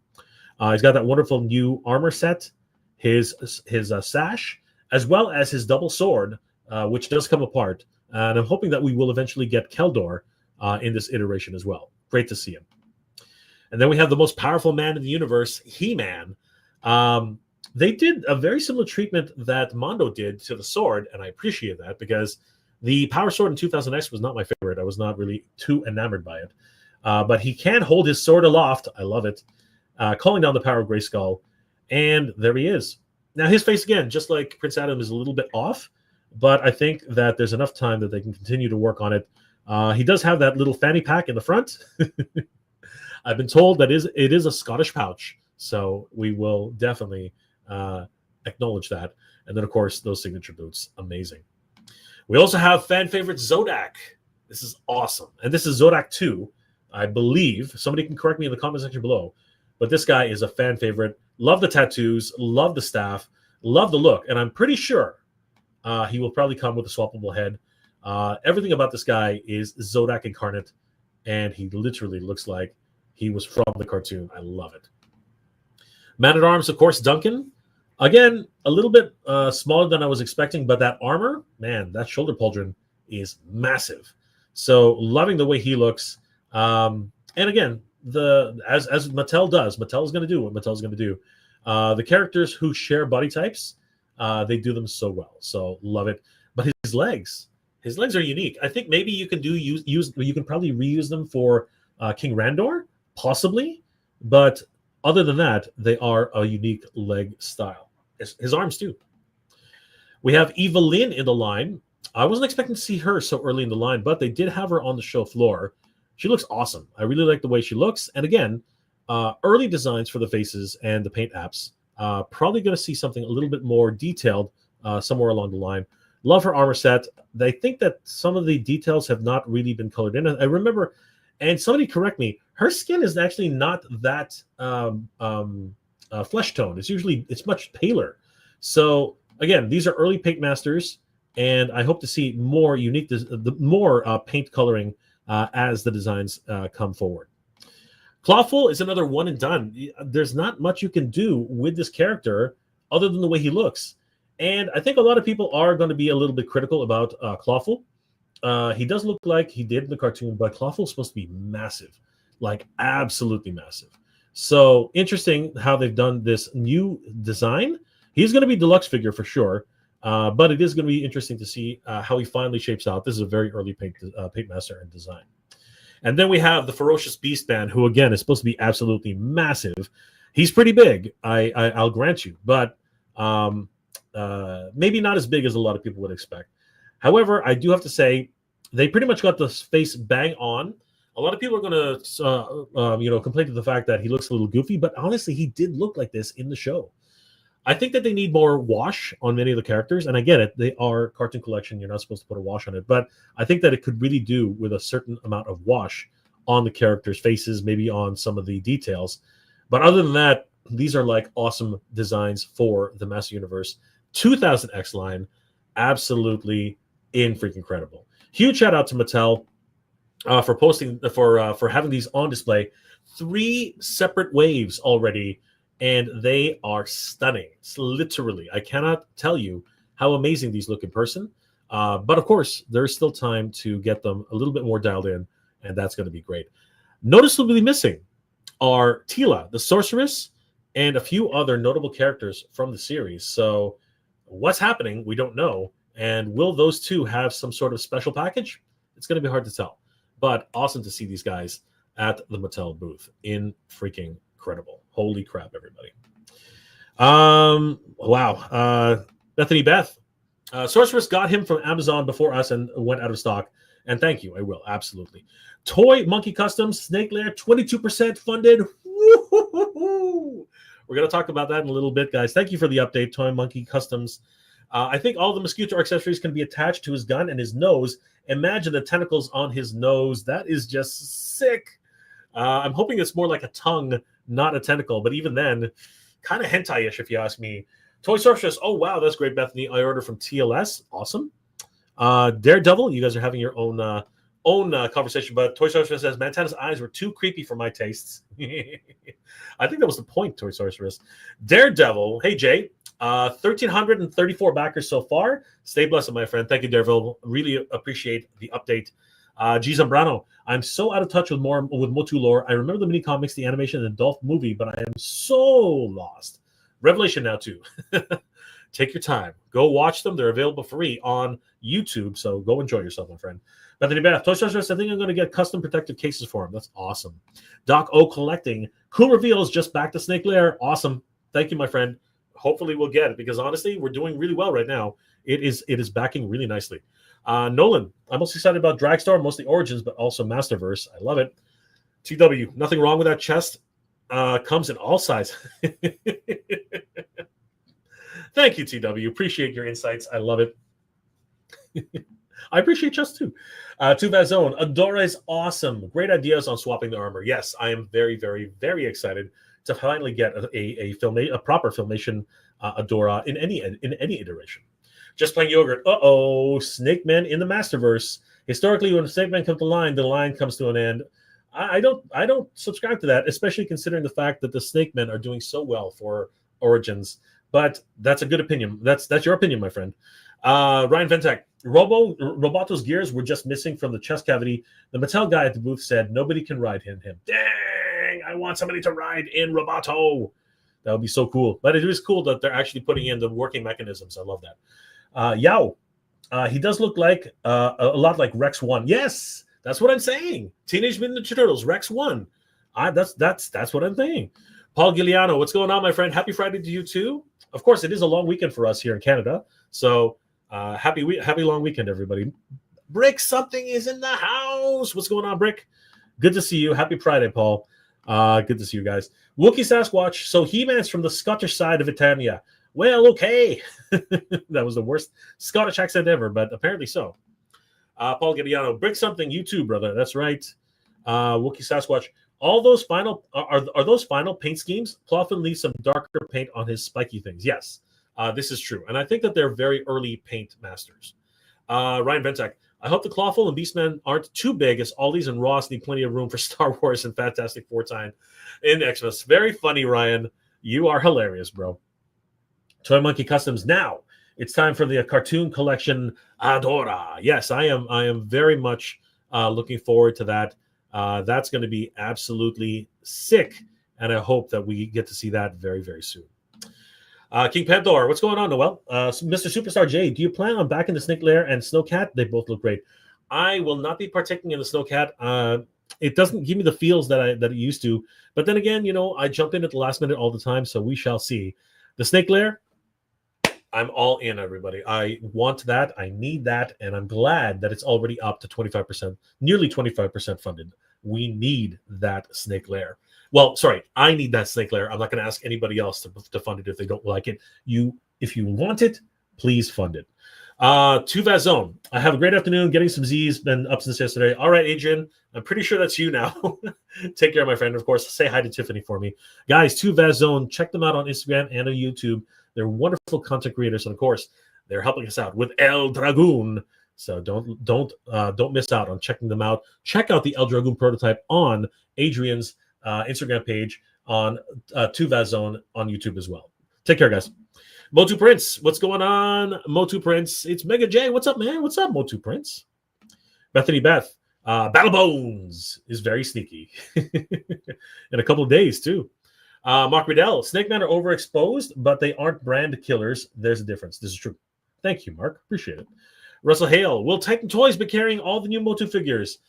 He's got that wonderful new armor set, his sash, as well as his double sword, which does come apart. And I'm hoping that we will eventually get Keldor in this iteration as well. Great to see him. And then we have the most powerful man in the universe, He-Man. They did a very similar treatment that Mondo did to the sword, and I appreciate that because the Power Sword in 2000X was not my favorite. I was not really too enamored by it. But he can hold his sword aloft. I love it. Calling down the power of Grayskull. And there he is. Now, his face, again, just like Prince Adam, is a little bit off, but I think that there's enough time that they can continue to work on it. He does have that little fanny pack in the front. I've been told that it is a Scottish pouch, so we will definitely acknowledge that. And then, of course, those signature boots, amazing. We also have fan favorite Zodak. This is awesome. And this is Zodak 2, I believe. Somebody can correct me in the comment section below. But this guy is a fan favorite. Love the tattoos, love the staff, love the look. And I'm pretty sure he will probably come with a swappable head. Everything about this guy is Zodak incarnate, and he literally looks like he was from the cartoon. I love it. Man-at-Arms, of course, Duncan. Again, a little bit smaller than I was expecting, but that armor, man, that shoulder pauldron is massive. So loving the way he looks. And again, as Mattel does, Mattel is going to do what Mattel is going to do. The characters who share body types, they do them so well. So love it. But his legs are unique. I think maybe you can you can probably reuse them for King Randor, possibly. But other than that, they are a unique leg style. His arms too. We have Evelyn in the line. I wasn't expecting to see her so early in the line, but they did have her on the show floor. She looks awesome. I really like the way she looks. And again, early designs for the faces and the paint apps. Probably going to see something a little bit more detailed somewhere along the line. Love her armor set. I think that some of the details have not really been colored in. I remember, and somebody correct me, her skin is actually not that flesh tone. It's much paler. So again, these are early paint masters, and I hope to see more unique, more paint coloring as the designs come forward. Clawful is another one and done. There's not much you can do with this character other than the way he looks. And I think a lot of people are going to be a little bit critical about Clawful. He does look like he did in the cartoon, but Clawful is supposed to be massive, like absolutely massive. So interesting how they've done this new design. He's going to be deluxe figure for sure, but it is going to be interesting to see how he finally shapes out. This is a very early paint master and design. And then we have the Ferocious Beast Man, who again is supposed to be absolutely massive. He's pretty big. I'll grant you, but maybe not as big as a lot of people would expect. However, I do have to say they pretty much got the face bang on. A lot of people are going to, complain to the fact that he looks a little goofy, but honestly, he did look like this in the show. I think that they need more wash on many of the characters, and I get it. They are cartoon collection. You're not supposed to put a wash on it, but I think that it could really do with a certain amount of wash on the characters' faces, maybe on some of the details. But other than that, these are like awesome designs for the Master Universe 2000X line. Absolutely freaking incredible. Huge shout out to Mattel for posting for having these on display. 3 separate waves already, and they are stunning. It's literally, I cannot tell you how amazing these look in person. But of course, there's still time to get them a little bit more dialed in, and that's going to be great. Noticeably missing are Tila, the sorceress, and a few other notable characters from the series. So what's happening? We don't know. And will those two have some sort of special package? It's going to be hard to tell. But awesome to see these guys at the Mattel booth. Freaking incredible. Holy crap, everybody. Wow. Bethany Beth. Sorceress got him from Amazon before us and went out of stock. And thank you. I will. Absolutely. Toy Monkey Customs, Snake Lair, 22% funded. Woo-hoo-hoo-hoo. We're going to talk about that in a little bit, guys. Thank you for the update, Toy Monkey Customs. I think all the mosquito accessories can be attached to his gun and his nose. Imagine the tentacles on his nose. That is just sick. I'm hoping it's more like a tongue, not a tentacle. But even then, kind of hentai-ish, if you ask me. Toy Sorceress. Oh, wow. That's great, Bethany. I ordered from TLS. Awesome. Daredevil. You guys are having your own conversation. But Toy Sorceress says, Montana's eyes were too creepy for my tastes. I think that was the point, Toy Sorceress. Daredevil. Hey, Jay. 1,334 backers so far. Stay blessed, my friend. Thank you, Daredevil. Really appreciate the update. G. Zambrano. I'm so out of touch with Motu lore. I remember the mini comics, the animation, and the Dolph movie, but I am so lost. Revelation now, too. Take your time. Go watch them. They're available free on YouTube, so go enjoy yourself, my friend. Bethany Beth. Toy Sorceress, I think I'm going to get custom protective cases for him. That's awesome. Doc O Collecting. Cool reveals just back to Snake Lair. Awesome. Thank you, my friend. Hopefully we'll get it because honestly, we're doing really well right now. It is backing really nicely. Nolan, I'm most excited about Dragstar, mostly Origins, but also Masterverse. I love it. TW, nothing wrong with that chest. Comes in all sizes. Thank you, TW. Appreciate your insights. I love it. I appreciate chest too. Tuvazone, Adora is awesome. Great ideas on swapping the armor. Yes, I am very, very, very excited to finally get a proper Filmation Adora in any iteration. Just Playing Yogurt. Snake Man in the Masterverse. Historically, when Snake Man comes to the line comes to an end. I don't subscribe to that, especially considering the fact that the Snake Men are doing so well for Origins. But that's a good opinion. That's your opinion, my friend. Ryan Ventek. Roboto's gears were just missing from the chest cavity. The Mattel guy at the booth said nobody can ride him. Dang, I want somebody to ride in Roboto. That would be so cool. But it is cool that they're actually putting in the working mechanisms. I love that. Yao. He does look like a lot like Rex 1. Yes, that's what I'm saying. Teenage Mutant Ninja Turtles, Rex 1. That's what I'm saying. Paul Giuliano, what's going on, my friend? Happy Friday to you too. Of course, it is a long weekend for us here in Canada. So happy long weekend, everybody. Brick, something is in the house. What's going on, Brick? Good to see you. Happy Friday, Paul. Good to see you guys. Wookie Sasquatch. So He-Man's from the Scottish side of Britannia. Well, okay. That was the worst Scottish accent ever, but apparently so. Paul Giuliano. Brick something, you too, brother. That's right. Wookie Sasquatch. All those final are those final paint schemes? Clawfin leaves some darker paint on his spiky things. Yes, this is true, and I think that they're very early paint masters. Ryan Ventek. I hope the Clawful and Beastmen aren't too big, as Aldi's and Ross need plenty of room for Star Wars and Fantastic Four time in Xmas. Very funny, Ryan. You are hilarious, bro. Toy Monkey Customs. Now it's time for the cartoon collection Adora. Yes, I am very much looking forward to that. That's going to be absolutely sick, and I hope that we get to see that very, very soon. King Panthor, what's going on, Noel? Mr. Superstar J, do you plan on backing the Snake Lair and Snowcat? They both look great. I will not be partaking in the Snowcat. it doesn't give me the feels that it used to. But then again, I jump in at the last minute all the time, so we shall see. The Snake Lair, I'm all in, everybody. I want that. I need that. And I'm glad that it's already up to 25%, nearly 25% funded. We need that Snake Lair. Well, sorry, I need that Snake Lair. I'm not going to ask anybody else to fund it if they don't like it. If you want it, please fund it. Toyz Zone. I have a great afternoon. Getting some Z's. Been up since yesterday. All right, Adrian. I'm pretty sure that's you now. Take care, my friend. Of course, say hi to Tiffany for me. Guys, Toyz Zone. Check them out on Instagram and on YouTube. They're wonderful content creators, and of course, they're helping us out with El Dragoon. So don't miss out on checking them out. Check out the El Dragoon prototype on Adrian's Instagram page, on Toyz Zone on YouTube as well. Take care, guys. Motu Prince, what's going on? Motu Prince, it's Mega J. What's up, man? What's up, Motu Prince? Bethany Beth, Battle Bones is very sneaky. In a couple of days, too. Mark Riddell, Snake Men are overexposed, but they aren't brand killers. There's a difference. This is true. Thank you, Mark. Appreciate it. Russell Hale, will Titan Toyz be carrying all the new Motu figures?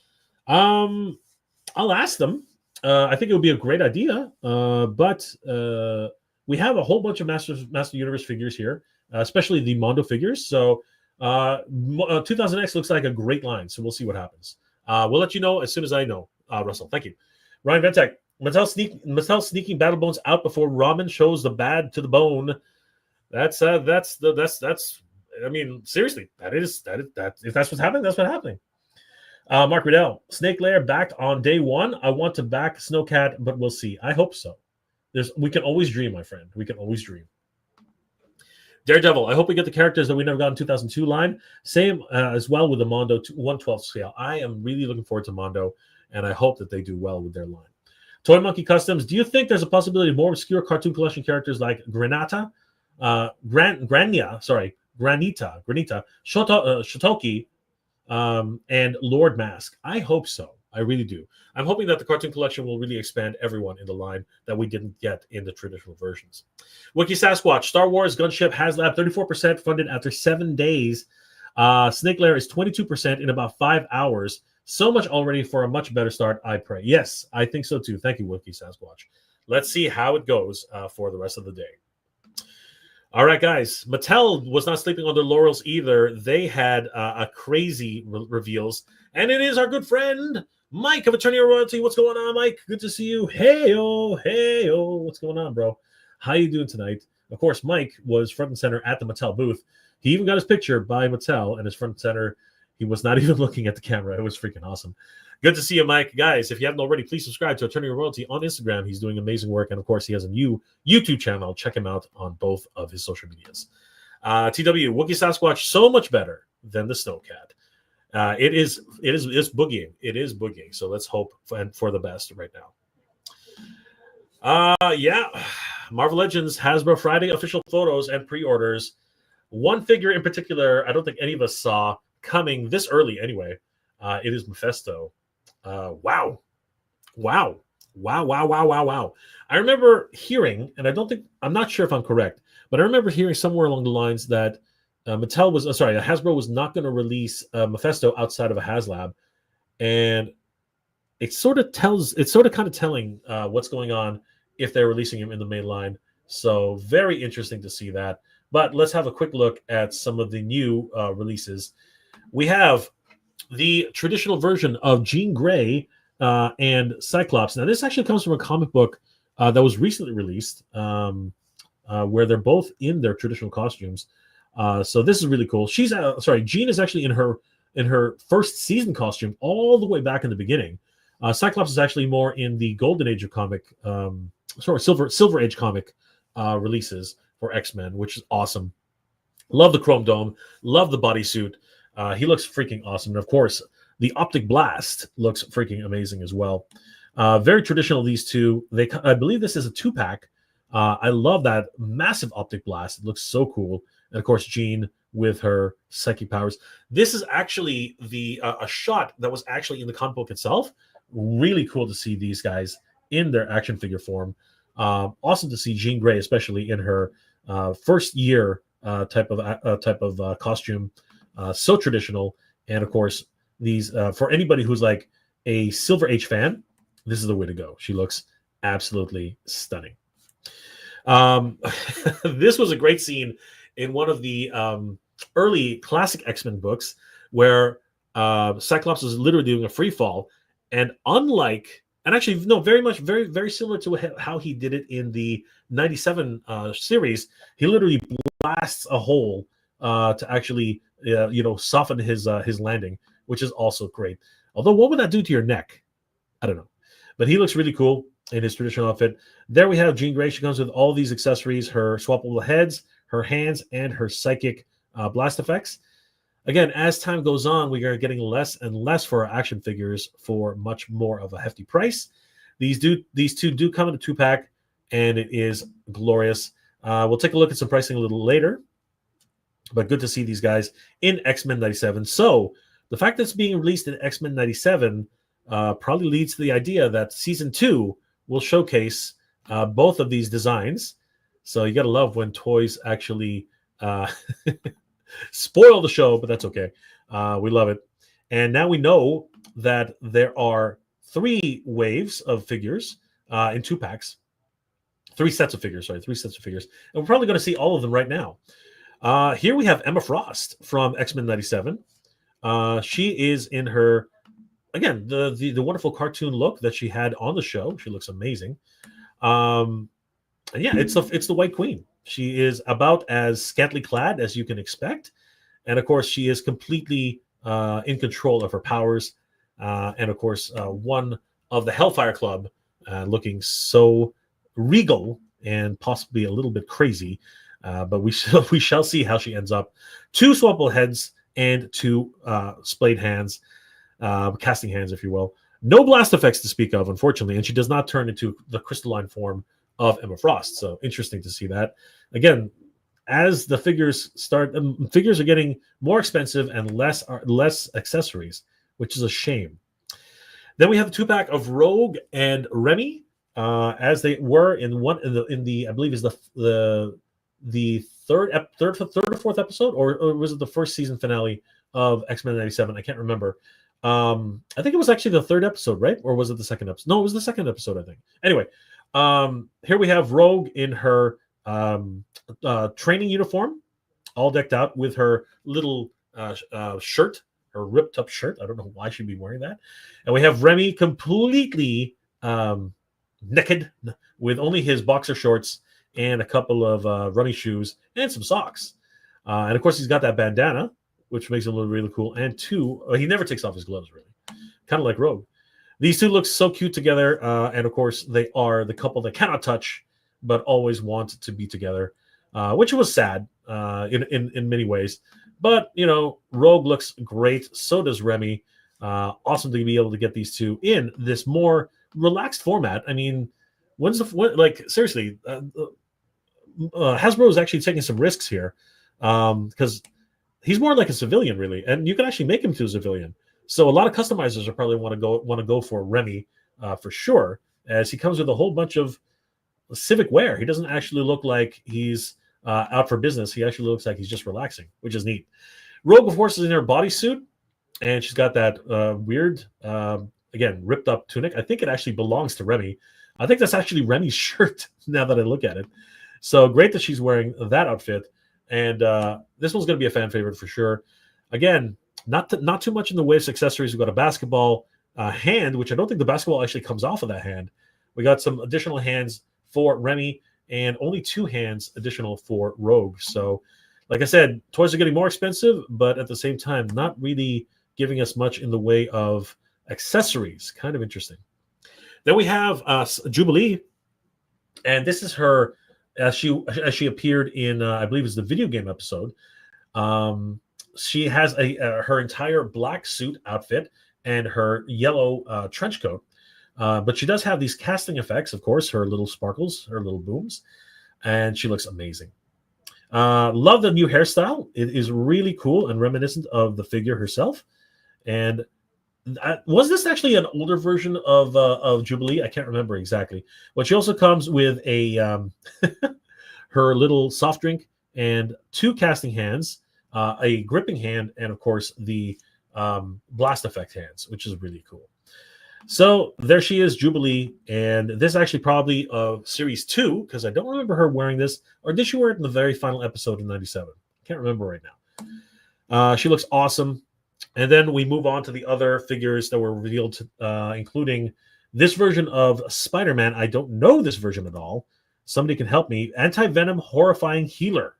I'll ask them. I think it would be a great idea, but we have a whole bunch of Master Universe figures here, especially the Mondo figures. So 2000X looks like a great line, so we'll see what happens. We'll let you know as soon as I know, Russell. Thank you. Ryan Ventek, Mattel sneaking Battle Bones out before Ramen shows the bad to the bone. That's I mean, seriously, that if that's what's happening, that's what's happening. Mark Riddell, Snake Lair backed on day one. I want to back Snowcat, but we'll see. I hope so. We can always dream, my friend. We can always dream. Daredevil, I hope we get the characters that we never got in 2002 line. Same as well with the Mondo 112 scale. I am really looking forward to Mondo, and I hope that they do well with their line. Toy Monkey Customs, do you think there's a possibility of more obscure cartoon collection characters like Granita, Shotoki, and Lord Mask? I hope so. I really do. I'm hoping that the cartoon collection will really expand everyone in the line that we didn't get in the traditional versions. Wiki Sasquatch, Star Wars Gunship HasLab, 34% funded after 7 days. Snake Lair is 22% in about 5 hours. So much already for a much better start, I pray. Yes, I think so too. Thank you, Wiki Sasquatch. Let's see how it goes for the rest of the day. All right, guys. Mattel was not sleeping on their laurels either. They had a crazy reveals, and it is our good friend Mike of Attorney of Royalty. What's going on, Mike? Good to see you. Hey-oh. What's going on, bro? How you doing tonight? Of course, Mike was front and center at the Mattel booth. He even got his picture by Mattel, and his front and center. He was not even looking at the camera. It was freaking awesome. Good to see you, Mike. Guys, if you haven't already, please subscribe to Attorney of Royalty on Instagram. He's doing amazing work. And, of course, he has a new YouTube channel. Check him out on both of his social medias. TW, Wookiee Sasquatch, so much better than the Snowcat. It's boogieing. It is boogieing. So let's hope for the best right now. Marvel Legends, Hasbro Friday official photos and pre-orders. One figure in particular, I don't think any of us saw coming this early anyway. It is Mephisto. Wow. I remember hearing, and I'm not sure if I'm correct, but I remember hearing somewhere along the lines that Hasbro was not going to release Mephisto outside of a HasLab, and it's kind of telling what's going on if they're releasing him in the main line. So very interesting to see that. But let's have a quick look at some of the new releases. We have the traditional version of Jean Grey and Cyclops. Now, this actually comes from a comic book that was recently released, where they're both in their traditional costumes. So this is really cool. Jean is actually in her first season costume all the way back in the beginning. Cyclops is actually more in the golden age of comic, silver age comic releases for X-Men, which is awesome. Love the chrome dome. Love the bodysuit. He looks freaking awesome. And of course, the optic blast looks freaking amazing as well. Very traditional, these two. I believe this is a 2-pack. I love that massive optic blast. It looks so cool. And of course, Jean with her psychic powers. This is actually a shot that was actually in the comic book itself. Really cool to see these guys in their action figure form. Awesome to see Jean Grey, especially in her first year type of costume. So traditional. And of course, these for anybody who's like a Silver Age fan, this is the way to go. She looks absolutely stunning. This was a great scene in one of the early classic X-Men books where Cyclops is literally doing a free fall, and actually no, very similar to how he did it in the 97 series. He literally blasts a hole to actually soften his landing, which is also great. Although, what would that do to your neck? I don't know, but he looks really cool in his traditional outfit. There we have Jean Grey. She comes with all these accessories: her swappable heads, her hands, and her psychic blast effects. Again, as time goes on, we are getting less and less for our action figures for much more of a hefty price. These two do come in a 2-pack, and it is glorious. We'll take a look at some pricing a little later, but good to see these guys in X-Men 97. So the fact that it's being released in X-Men 97 probably leads to the idea that Season 2 will showcase both of these designs. So you got to love when Toyz actually spoil the show, but that's okay. We love it. And now we know that there are 3 waves of figures in 2 packs. 3 sets of figures. And we're probably going to see all of them right now. Here we have Emma Frost from X-Men 97. She is in her, again, the wonderful cartoon look that she had on the show. She looks amazing. And yeah, it's the White Queen. She is about as scantily clad as you can expect. And of course, she is completely in control of her powers. And of course, one of the Hellfire Club, looking so regal and possibly a little bit crazy. But we shall see how she ends up. 2 swappable heads and 2 splayed hands, casting hands, if you will. No blast effects to speak of, unfortunately, and she does not turn into the crystalline form of Emma Frost. So interesting to see that. Again, as the figures start, figures are getting more expensive and less accessories, which is a shame. Then we have the 2-pack of Rogue and Remy, as they were in the I believe is the third or 4th episode, or was it the first season finale of X-Men 97? I can't remember. I think it was actually the 3rd episode, right? Or was it the 2nd episode? No, it was the 2nd episode, I think. Anyway, here we have Rogue in her training uniform, all decked out with her little shirt, her ripped up shirt. I don't know why she'd be wearing that. And we have Remy completely naked with only his boxer shorts and a couple of running shoes and some socks. And of course, he's got that bandana, which makes him look really cool. And 2, he never takes off his gloves, really. Kind of like Rogue. These 2 look so cute together. And of course, they are the couple that cannot touch, but always want to be together, which was sad in many ways. But, Rogue looks great. So does Remy. Awesome to be able to get these 2 in this more relaxed format. I mean, seriously, Hasbro is actually taking some risks here, because he's more like a civilian, really, and you can actually make him to a civilian. So a lot of customizers are probably want to go for Remy for sure, as he comes with a whole bunch of civic wear. He doesn't actually look like he's out for business. He actually looks like he's just relaxing, which is neat. Rogue, of course, is in her bodysuit, and she's got that weird, again, ripped up tunic. I think it actually belongs to Remy. I think that's actually Remy's shirt now that I look at it. So great that she's wearing that outfit. And this one's going to be a fan favorite for sure. Again, not too much in the way of accessories. We've got a basketball hand, which I don't think the basketball actually comes off of that hand. We got some additional hands for Remy and only 2 hands additional for Rogue. So, like I said, toys are getting more expensive, but at the same time, not really giving us much in the way of accessories. Kind of interesting. Then we have Jubilee, and this is her as she appeared in I believe it's the video game episode. She has her entire black suit outfit and her yellow trench coat, but she does have these casting effects, of course, her little sparkles, her little booms, and she looks amazing. Love the new hairstyle. It is really cool and reminiscent of the figure herself. And was this actually an older version of Jubilee? I can't remember exactly. But she also comes with a her little soft drink and 2 casting hands, a gripping hand, and of course the blast effect hands, which is really cool. So there she is, Jubilee, and this is actually probably series 2 because I don't remember her wearing this, or did she wear it in the very final episode in '97? Can't remember right now. She looks awesome, and then we move on to the other figures that were revealed, including this version of Spider-Man. I don't know this version at all. Somebody can help me. Anti-Venom Horrifying Healer.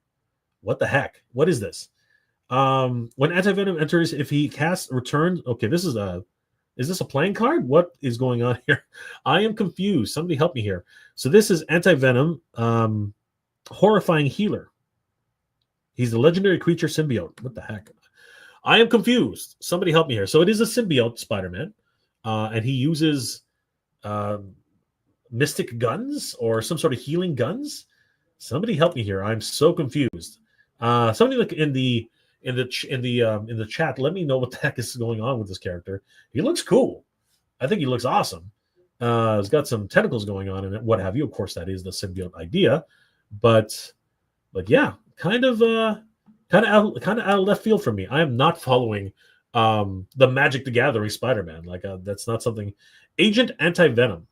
What the heck? What is this? When Anti-Venom enters, if he casts returns. Okay, this is this a playing card? What is going on here? I am confused. Somebody help me here. So this is Anti-Venom Horrifying Healer. He's the legendary creature symbiote. What the heck? I am confused. Somebody help me here. So it is a symbiote Spider-Man, and he uses mystic guns or some sort of healing guns. Somebody help me here. I'm so confused. Somebody look in the chat. Let me know what the heck is going on with this character. He looks cool. I think he looks awesome. He's got some tentacles going on in it. What have you? Of course, that is the symbiote idea. But yeah, kind of out of left field for me. I am not following the Magic the Gathering Spider-Man. Like that's not something. Agent Anti-Venom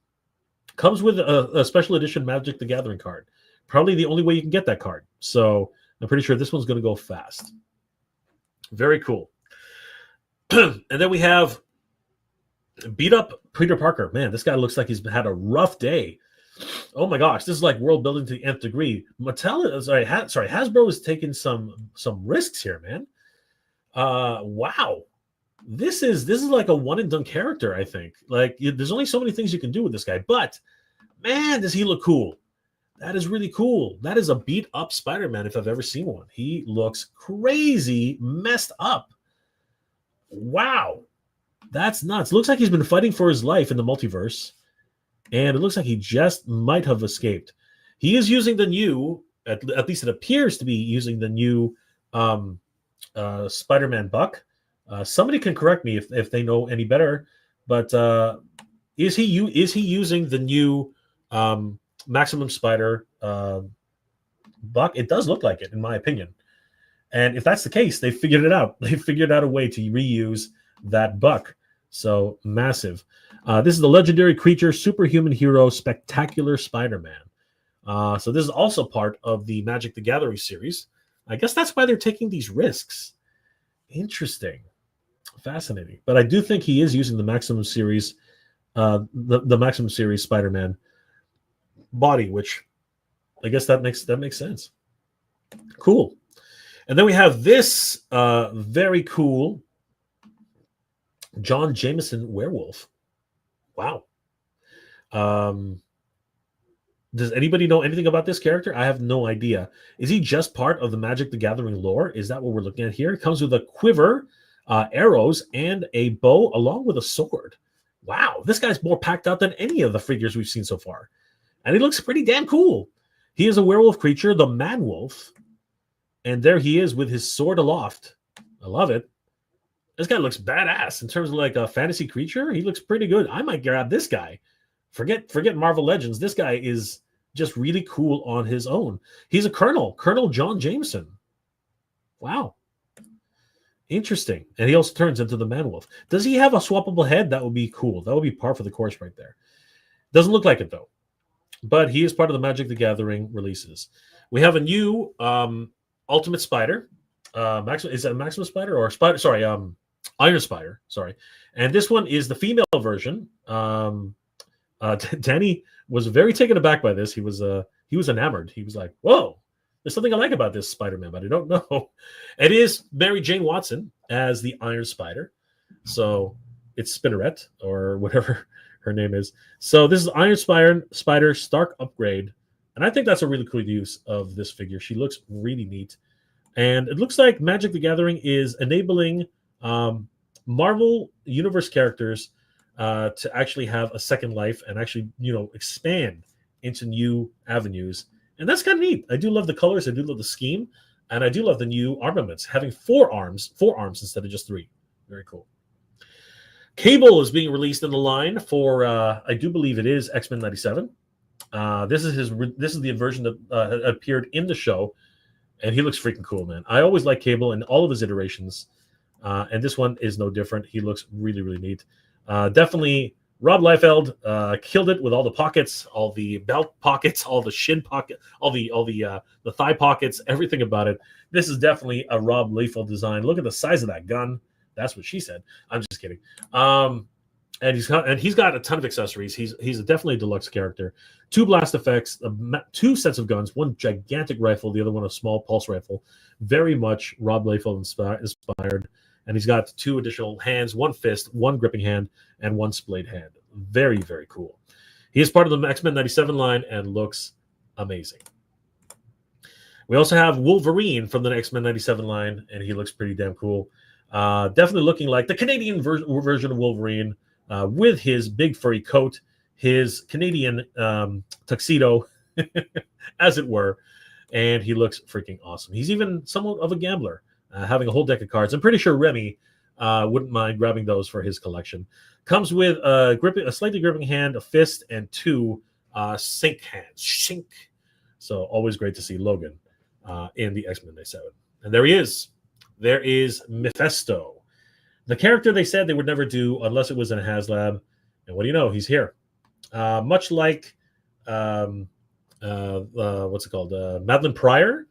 comes with a special edition Magic the Gathering card. Probably the only way you can get that card. So I'm pretty sure this one's going to go fast. Very cool. And then we have beat up Peter Parker. Man, this guy looks like he's had a rough day. Oh my gosh, this is like world building to the nth degree. Hasbro is taking some risks here, man. Wow. This is like a one and done character, I think. Like there's only so many things you can do with this guy, but man, does he look cool. That is really cool. That is a beat up Spider-Man if I've ever seen one. He looks crazy messed up. Wow. That's nuts. Looks like he's been fighting for his life in the multiverse, and it looks like he just might have escaped. He is using the new, at least it appears to be using the new Spider-Man buck. Somebody can correct me if they know any better, but is he using the new Maximum Spider buck? It does look like it, in my opinion. And if that's the case, they figured it out. They figured out a way to reuse that buck. So massive. This is the legendary creature, superhuman hero, spectacular Spider-Man. So this is also part of the Magic the Gathering series. I guess that's why they're taking these risks. Interesting. Fascinating. But I do think he is using the Maximum series, the Maximum series Spider-Man body, which I guess that makes sense. Cool. And then we have this very cool John Jameson werewolf. Wow. Does anybody know anything about this character? I have no idea. Is he just part of the Magic the Gathering lore? Is that what we're looking at here? It comes with a quiver, arrows, and a bow, along with a sword. Wow, this guy's more packed out than any of the figures we've seen so far. And he looks pretty damn cool. He is a werewolf creature, the Man-Wolf. And there he is with his sword aloft. I love it. This guy looks badass in terms of like a fantasy creature. He looks pretty good. I might grab this guy. Forget Marvel Legends. This guy is just really cool on his own. He's a Colonel John Jameson. Wow. Interesting. And he also turns into the Man-Wolf. Does he have a swappable head? That would be cool. That would be par for the course right there. Doesn't look like it, though. But he is part of the Magic the Gathering releases. We have a new Ultimate Spider. Is that Maximum Spider or Spider? Sorry, Iron Spider. Sorry. And this one is the female version. Danny was very taken aback by this. He was enamored. He was like, "Whoa, there's something I like about this Spider-Man, but I don't know." It is Mary Jane Watson as the Iron Spider. So it's Spinneret or whatever her name is. So this is Iron Spider Stark upgrade. And I think that's a really cool use of this figure. She looks really neat. And it looks like Magic the Gathering is enabling Marvel Universe characters to actually have a second life and actually, expand into new avenues. And that's kind of neat. I do love the colors. I do love the scheme. And I do love the new armaments, having four arms instead of just 3. Very cool. Cable is being released in the line for, I do believe it is X-Men 97. This is the version that appeared in the show, and he looks freaking cool, man. I always like Cable in all of his iterations, and this one is no different. He looks really, really neat. Definitely Rob Liefeld killed it with all the pockets, all the belt pockets, all the shin pocket, all the thigh pockets, everything about it. This is definitely a Rob Liefeld design. Look at the size of that gun. That's what she said. I'm just kidding. And he's got a ton of accessories. He's definitely a deluxe character. 2 blast effects, 2 sets of guns, 1 gigantic rifle, the other one a small pulse rifle. Very much Rob Liefeld inspired. And he's got 2 additional hands, 1 fist, 1 gripping hand, and 1 splayed hand. Very, very cool. He is part of the X-Men 97 line and looks amazing. We also have Wolverine from the X-Men 97 line, and he looks pretty damn cool. Definitely looking like the Canadian version of Wolverine, with his big furry coat, his Canadian tuxedo, as it were, and he looks freaking awesome. He's even somewhat of a gambler, having a whole deck of cards. I'm pretty sure Remy wouldn't mind grabbing those for his collection. Comes with a slightly gripping hand, a fist, and 2 sink hands. Sink. So always great to see Logan in the X-Men 97. And there he is. There is Mephisto. The character they said they would never do unless it was in a HasLab. And what do you know? He's here. Much like, what's it called? Madeline Pryor.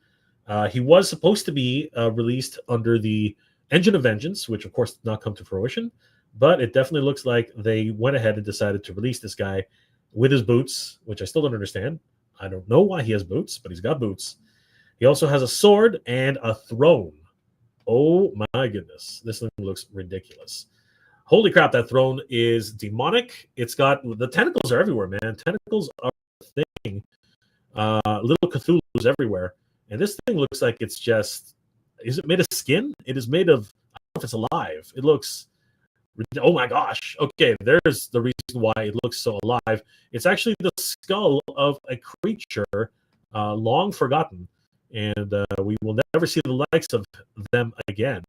He was supposed to be released under the Engine of Vengeance, which of course did not come to fruition. But it definitely looks like they went ahead and decided to release this guy with his boots, which I still don't understand. I don't know why he has boots, but he's got boots. He also has a sword and a throne. Oh my goodness. This thing looks ridiculous. Holy crap, that throne is demonic. It's got, the tentacles are everywhere, man. Tentacles are a thing. Little Cthulhu's everywhere. And this thing looks like it's just, is it made of skin? It is made of, I don't know if it's alive. It looks, oh my gosh. Okay, there's the reason why it looks so alive. It's actually the skull of a creature long forgotten. And we will never see the likes of them again.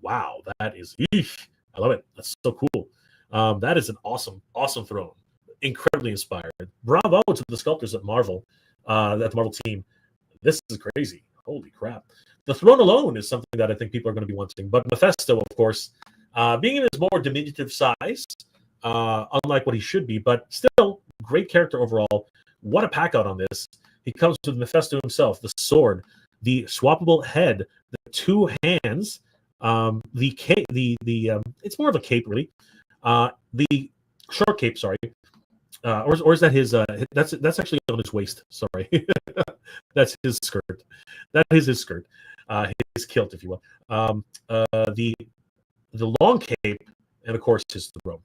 Wow, that is, I love it. That's so cool. That is an awesome, awesome throne. Incredibly inspired. Bravo to the sculptors at Marvel, at the Marvel team. This is crazy. Holy crap. The throne alone is something that I think people are going to be wanting. But Mephisto, of course, being in his more diminutive size, unlike what he should be, but still, great character overall. What a pack out on this. He comes with Mephisto himself, the sword, the swappable head, the 2 hands, the cape, it's more of a cape really, the short cape, sorry, or is that his? That's actually on his waist. Sorry, that's his skirt. That is his skirt, his kilt, if you will. The long cape, and of course his throne.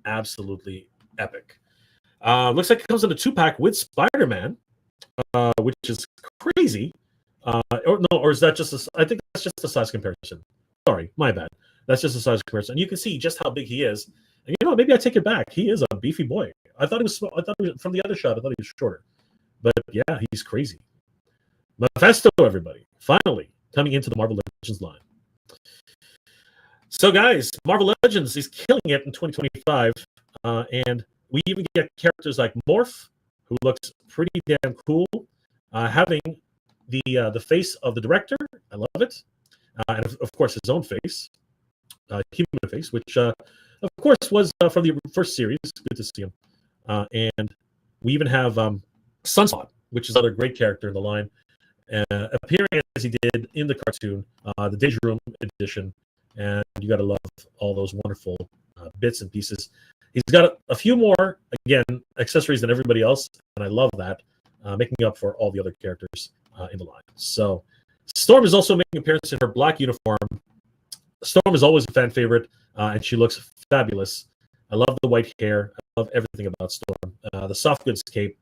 Absolutely epic. Looks like it comes in a 2-pack with Spider-Man. Which is crazy. Or is that just I think that's just a size comparison. Sorry, my bad. That's just a size comparison. You can see just how big he is. And you know, maybe I take it back. He is a beefy boy. I thought he was from the other shot. I thought he was shorter. But yeah, he's crazy. Mephisto, everybody, finally coming into the Marvel Legends line. So, guys, Marvel Legends is killing it in 2025, and we even get characters like Morph, who looks pretty damn cool, having the face of the director. I love it. And, of course, his own face, human face, which, of course, was from the first series. Good to see him. And we even have Sunspot, which is another great character in the line, appearing as he did in the cartoon, the Danger Room edition. And you got to love all those wonderful bits and pieces. He's got a few more, again, accessories than everybody else, and I love that, making up for all the other characters in the line. So Storm is also making an appearance in her black uniform. Storm is always a fan favorite, and she looks fabulous. I love the white hair. I love everything about Storm. The soft goods cape,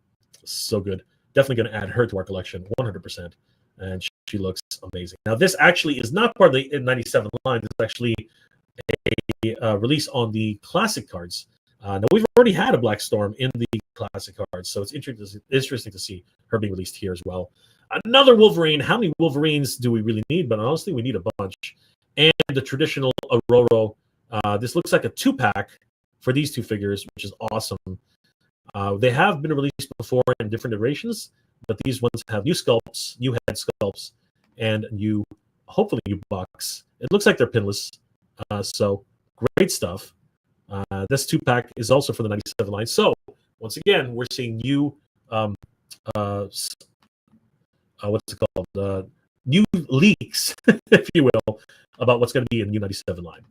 so good. Definitely going to add her to our collection, 100%. And she looks amazing. Now, this actually is not part of the 97 line. This is actually a release on the classic cards. Now, we've already had a Black Storm in the classic cards, so it's interesting to see her being released here as well. Another Wolverine. How many Wolverines do we really need? But honestly, we need a bunch. And the traditional Ororo. This looks like a 2-pack for these 2 figures, which is awesome. They have been released before in different iterations, but these ones have new sculpts, new head sculpts, and hopefully new bucks. It looks like they're pinless, so great stuff. This 2-pack is also for the 97 line. So once again, we're seeing new what's it called? New leaks, if you will, about what's going to be in the new 97 line.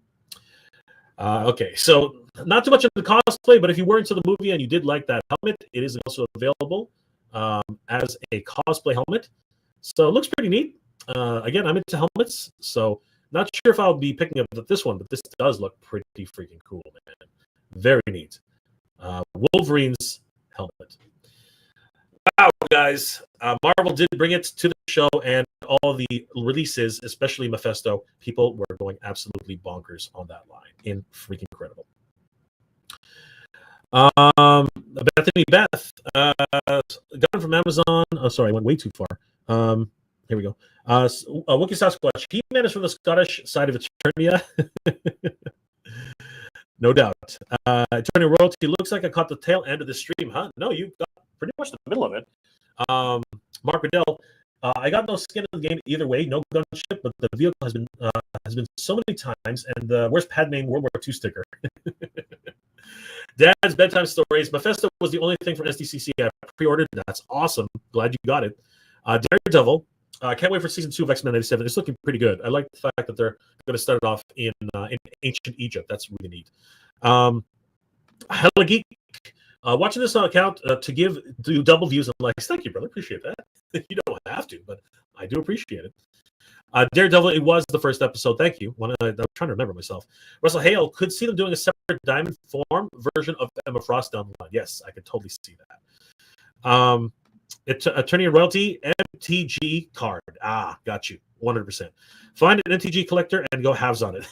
Okay, so not too much of the cosplay, but if you were into the movie and you did like that helmet, it is also available as a cosplay helmet. So it looks pretty neat. Again, I'm into helmets, so not sure if I'll be picking up this one, but this does look pretty freaking cool, man. Very neat. Wolverine's helmet. Wow, guys. Marvel did bring it to the show, and all the releases, especially Mephisto, people were going absolutely bonkers on that line. Freaking incredible. Bethany Beth, got from Amazon. Oh, sorry, I went way too far. Here we go. Wookiee Sasquatch. He-Man is from the Scottish side of Eternia. No doubt. Eternia Royalty. Looks like I caught the tail end of the stream, huh? No, you got pretty much the middle of it. Mark Riddell. I got no skin in the game either way. No gunship, but the vehicle has been so many times. And where's Padme World War II sticker? Dad's bedtime stories. Mephisto was the only thing from SDCC I pre-ordered. That's awesome. Glad you got it. Daredevil. Can't wait for season 2 of X-Men 97. It's looking pretty good. I like the fact that they're going to start it off in ancient Egypt. That's really neat. Hella Geek. Watching this on account to do double views and likes. Thank you, brother. Appreciate that. You don't have to, but I do appreciate it. Daredevil, it was the first episode. Thank you. I'm trying to remember myself. Russell Hale, could see them doing a separate diamond form version of Emma Frost down the line. Yes, I could totally see that. Attorney Royalty, MTG card. Got you. 100%. Find an MTG collector and go halves on it.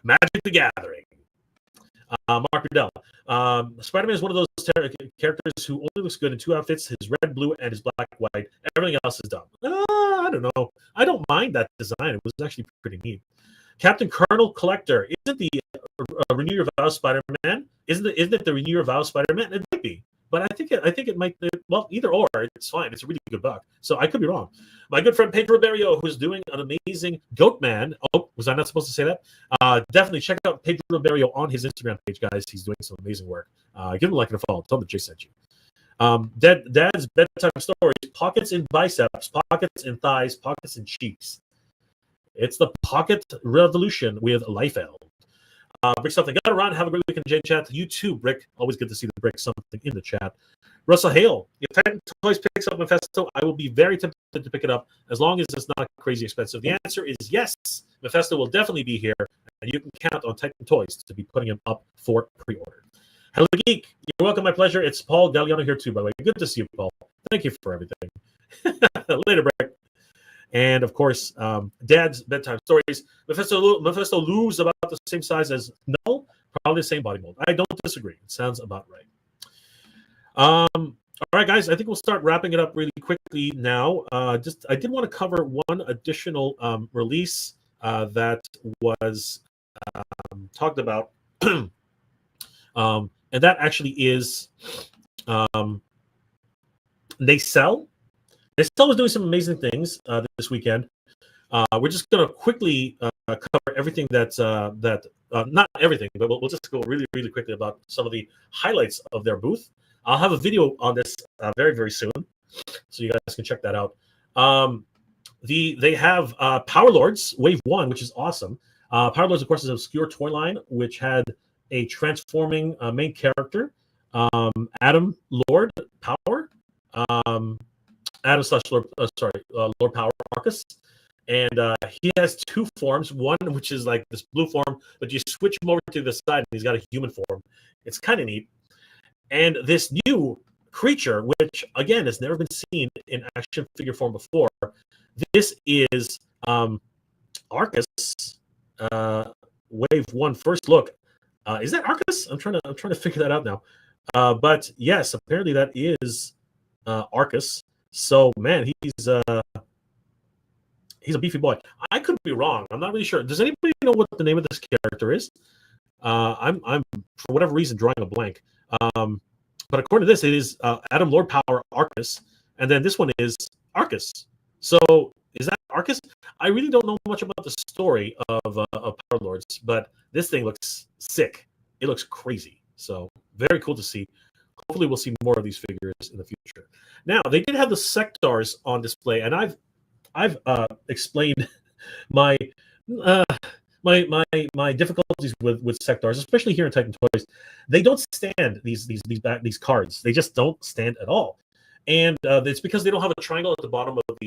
Magic the Gathering. Mark Riddell. Spider-Man is one of those characters who only looks good in 2 outfits, his red, blue, and his black, white. Everything else is dumb. I don't know. I don't mind that design. It was actually pretty neat. Captain Colonel Collector. Isn't the Renew Your Vows Spider-Man? Isn't it the Renew Your Vows Spider-Man? It might be. But I think it might. Well, either or, it's fine. It's a really good buck. So I could be wrong. My good friend Pedro Barrio, who's doing an amazing Goat Man. Oh, was I not supposed to say that? Definitely check out Pedro Barrio on his Instagram page, guys. He's doing some amazing work. Give him a like and a follow. Tell him that Jay sent you. Dad's bedtime stories: pockets in biceps, pockets in thighs, pockets in cheeks. It's the pocket revolution with Liefeld. Brick something. Got around. Have a great weekend, Jay chat. You too, Brick. Always good to see the Brick something in the chat. Russell Hale. If Toyz picks up Mephisto, I will be very tempted to pick it up as long as it's not crazy expensive. The answer is yes. Mephisto will definitely be here, and you can count on Toyz to be putting him up for pre-order. Hello, Geek. You're welcome. My pleasure. It's Paul Galliano here too, by the way. Good to see you, Paul. Thank you for everything. Later, Brick. And of course, Dad's bedtime stories. Mephisto looms about the same size as Null, probably the same body mold. I don't disagree. It sounds about right. All right, guys. I think we'll start wrapping it up really quickly now. I did want to cover one additional release that was talked about, and that actually is Nacelle. Nacelle was doing some amazing things this weekend. We're just going to quickly cover everything that's not everything, but we'll just go really, really quickly about some of the highlights of their booth. I'll have a video on this very, very soon, so you guys can check that out. They have Power Lords Wave 1, which is awesome. Power Lords, of course, is an obscure toy line which had a transforming main character, Adam Lord Power. Adam slash Lord, Lord Power Marcus. And he has 2 forms. One, which is like this blue form, but you switch him over to the side, and he's got a human form. It's kind of neat. And this new creature, which, again, has never been seen in action figure form before, this is Arcus, Wave 1, first look. Is that Arcus? I'm trying to figure that out now. But yes, apparently that is Arcus. So, man, he's a beefy boy. I could be wrong. I'm not really sure. Does anybody know what the name of this character is? I'm for whatever reason drawing a blank. But according to this, it is Adam Lord Power Arcus, and then this one is Arcus. So Is that Arcus? I really don't know much about the story of Power Lords, but this thing looks sick. It looks crazy. So very cool to see. Hopefully, we'll see more of these figures in the future. Now, they did have the sectors on display, and I've explained my my difficulties with sectors, especially here in Titan Toys. They don't stand these cards. They just don't stand at all, and it's because they don't have a triangle at the bottom of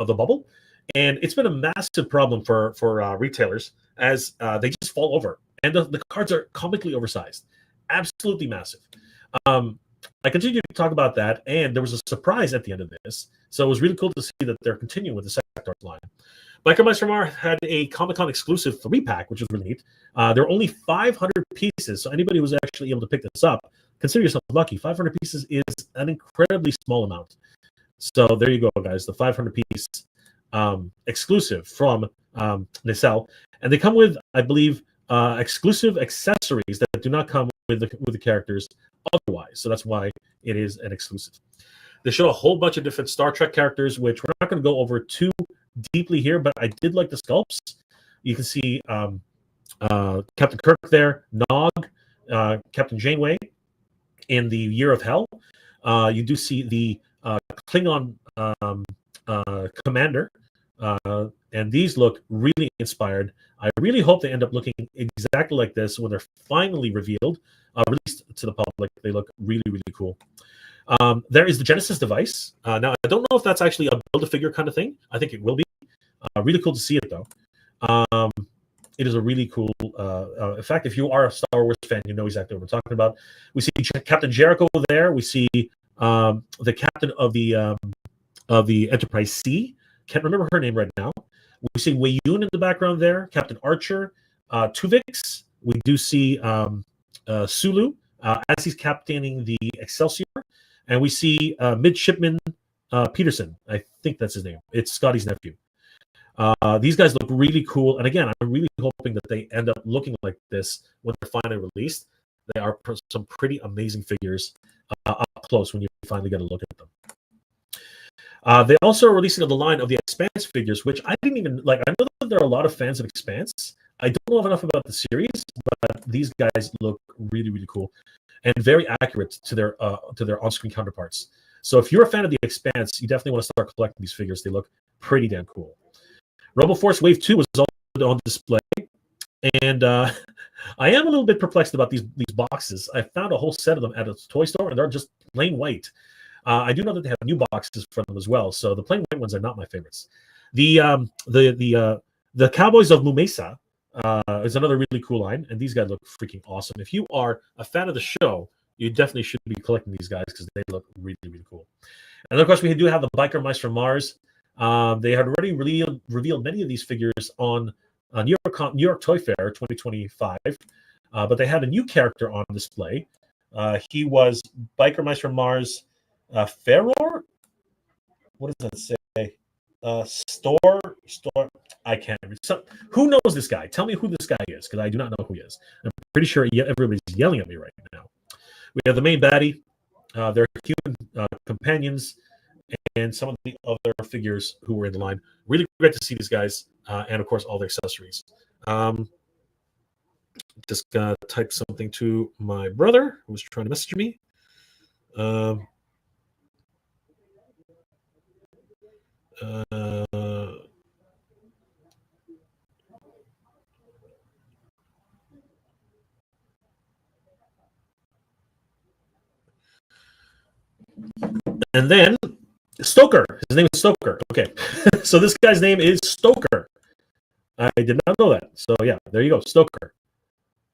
the bubble, and it's been a massive problem for retailers as they just fall over, and the cards are comically oversized, absolutely massive. I continue to talk about that, and there was a surprise at the end of this, so it was really cool to see that they're continuing with the sector line. Biker Mice from R had a Comic-Con exclusive 3-pack, which was really neat. There are only 500 pieces, so anybody who was actually able to pick this up, consider yourself lucky. 500 pieces is an incredibly small amount. So there you go, guys. The 500-piece exclusive from Nacelle, and they come with, I believe, exclusive accessories that do not come with the characters otherwise. So that's why it is an exclusive. They show a whole bunch of different Star Trek characters, which we're not going to go over too deeply here, but I did like the sculpts. You can see Captain Kirk there, Nog, Captain Janeway in the Year of Hell. You do see the Klingon commander, and these look really inspired. I really hope they end up looking exactly like this when they're finally revealed, released to the public. They look really, really cool. There is the Genesis device. Now, I don't know if that's actually a Build-A-Figure kind of thing. I think it will be. Really cool to see it, though. It is a really cool... in fact, if you are a Star Wars fan, you know exactly what we're talking about. We see Captain Jericho there. We see the captain of the Enterprise C. Can't remember her name right now. We see Wei Yun in the background there. Captain Archer. Tuvix. We do see Sulu as he's captaining the Excelsior. And we see Midshipman Peterson. I think that's his name. It's Scotty's nephew. These guys look really cool. And again, I'm really hoping that they end up looking like this when they're finally released. They are some pretty amazing figures up close when you finally get a look at them. They also are releasing the line of the Expanse figures, which I didn't even like. I know that there are a lot of fans of Expanse. I don't know enough about the series, but these guys look really, really cool and very accurate to their on-screen counterparts. So if you're a fan of the Expanse, you definitely want to start collecting these figures. They look pretty damn cool. RoboForce Wave 2 was also on display, and I am a little bit perplexed about these boxes. I found a whole set of them at a toy store, and they're just plain white. I do know that they have new boxes for them as well, so the plain white ones are not my favorites. The Cowboys of Mumesa is another really cool line, and these guys look freaking awesome. If you are a fan of the show, you definitely should be collecting these guys because they look really, really cool. And of course, we do have the Biker Mice from Mars. They had already revealed many of these figures on New York Toy Fair 2025, but they had a new character on display. He was Biker Mice from Mars Ferror. What does that say? Store. I can't read. So, who knows this guy? Tell me who this guy is, because I do not know who he is. I'm pretty sure everybody's yelling at me right now. We have the main baddie, their human companions, and some of the other figures who were in the line. Really great to see these guys, and of course all their accessories. Just type something to my brother who was trying to message me. And then Stoker. His name is Stoker. Okay. So this guy's name is Stoker. I did not know that. So yeah, there you go. Stoker.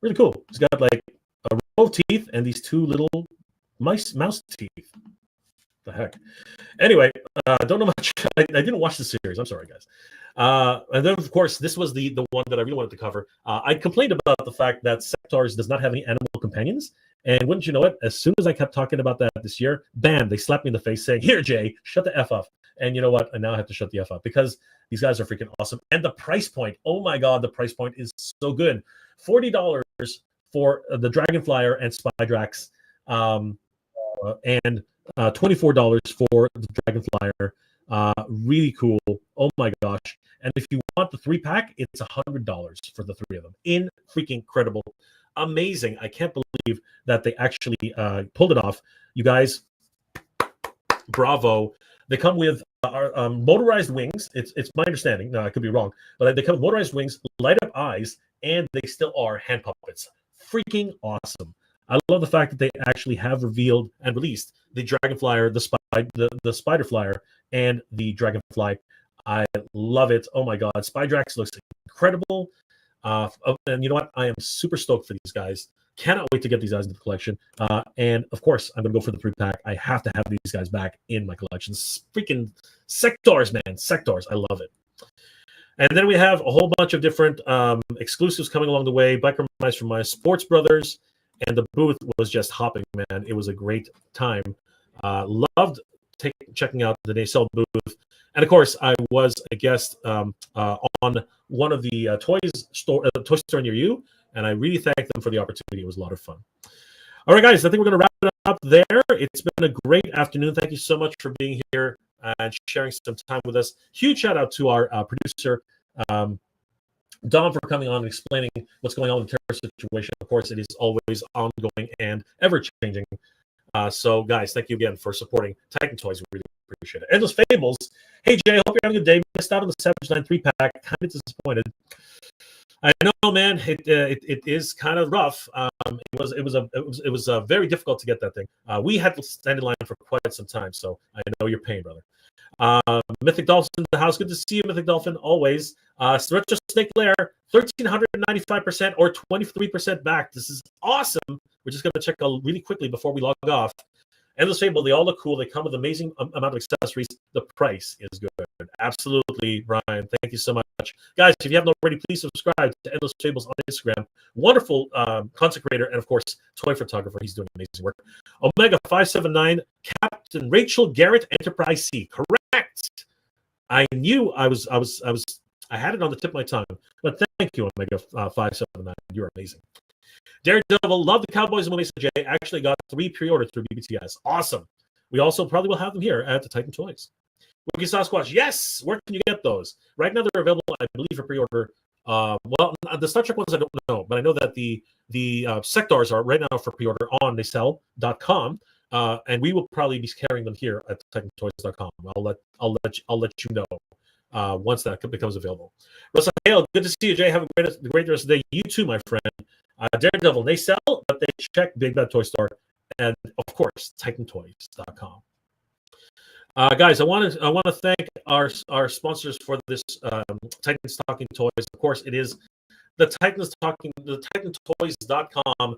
Really cool. He's got like a row of teeth and these two little mouse teeth. The heck. Anyway, don't know much. I didn't watch the series. I'm sorry, guys. And then, of course, this was the one that I really wanted to cover. I complained about the fact that Sectors does not have any animal companions. And wouldn't you know it, as soon as I kept talking about that this year, bam, they slapped me in the face saying, "Here, Jay, shut the F up." And you know what? I now have to shut the F up because these guys are freaking awesome. And the price point, oh my God, the price point is so good. $40 for the Dragonflyer and Spydrax, and $24 for the Dragonflyer. Really cool. Oh my gosh. And if you want the 3-pack, it's $100 for the 3 of them. Incredible. Amazing. I can't believe that they actually pulled it off. You guys, bravo. They come with motorized wings. It's my understanding. No, I could be wrong. But they come with motorized wings, light up eyes, and they still are hand puppets. Freaking awesome. I love the fact that they actually have revealed and released the Dragonflyer, the Spider Flyer, and the Dragonfly. I love it. Oh my God. Spydrax looks incredible. And you know what? I am super stoked for these guys. Cannot wait to get these guys into the collection. And of course, I'm going to go for the 3-pack. I have to have these guys back in my collection. Freaking Sectors, man. Sectors. I love it. And then we have a whole bunch of different exclusives coming along the way. Biker Mice from my Sports Brothers. And the booth was just hopping, man. It was a great time. Loved checking out the Nacelle booth. And of course, I was a guest on one of the toy store near you. And I really thank them for the opportunity. It was a lot of fun. All right, guys, I think we're going to wrap it up there. It's been a great afternoon. Thank you so much for being here and sharing some time with us. Huge shout out to our producer, Dom, for coming on and explaining what's going on with the terror situation. Of course, it is always ongoing and ever-changing. So, guys, thank you again for supporting Titan Toys. We really appreciate it. Endless Fables. Hey, Jay, hope you're having a good day. Missed out on the Savage 9 3-pack. Kind of disappointed. I know, man. It is kind of rough. It was very difficult to get that thing. We had to stand in line for quite some time, so I know your pain, brother. Mythic Dolphin in the house. Good to see you, Mythic Dolphin, always. Retro Snake Lair, 1,395% or 23% back. This is awesome. We're just going to check out really quickly before we log off. Endless Fable, they all look cool. They come with amazing amount of accessories. The price is good. Absolutely, Brian. Thank you so much. Guys, if you haven't already, please subscribe to Endless Fables on Instagram. Wonderful consecrator and, of course, toy photographer. He's doing amazing work. Omega 579, Captain Rachel Garrett, Enterprise C. Correct. I knew I had it on the tip of my tongue. But thank you, Omega 579. You're amazing. Daredevil, love the Cowboys and Melissa J. Actually got 3 pre-orders through BBTS. Awesome. We also probably will have them here at the Titan Toys. Wookiee Sasquatch, yes. Where can you get those? Right now they're available, I believe, for pre-order. Well, the Star Trek ones I don't know, but I know that the Sectors are right now for pre-order on nacelle.com, and we will probably be carrying them here at TitanToys.com. I'll let you know once that becomes available. Russell Hale, good to see you, Jay. Have a great rest of the day. You too, my friend. Daredevil, they sell, but they check Big Bad Toy Store, and of course, TitanToys.com. Guys, I want to thank our sponsors for this Titans Talking Toys. Of course, it is the TitanToys.com.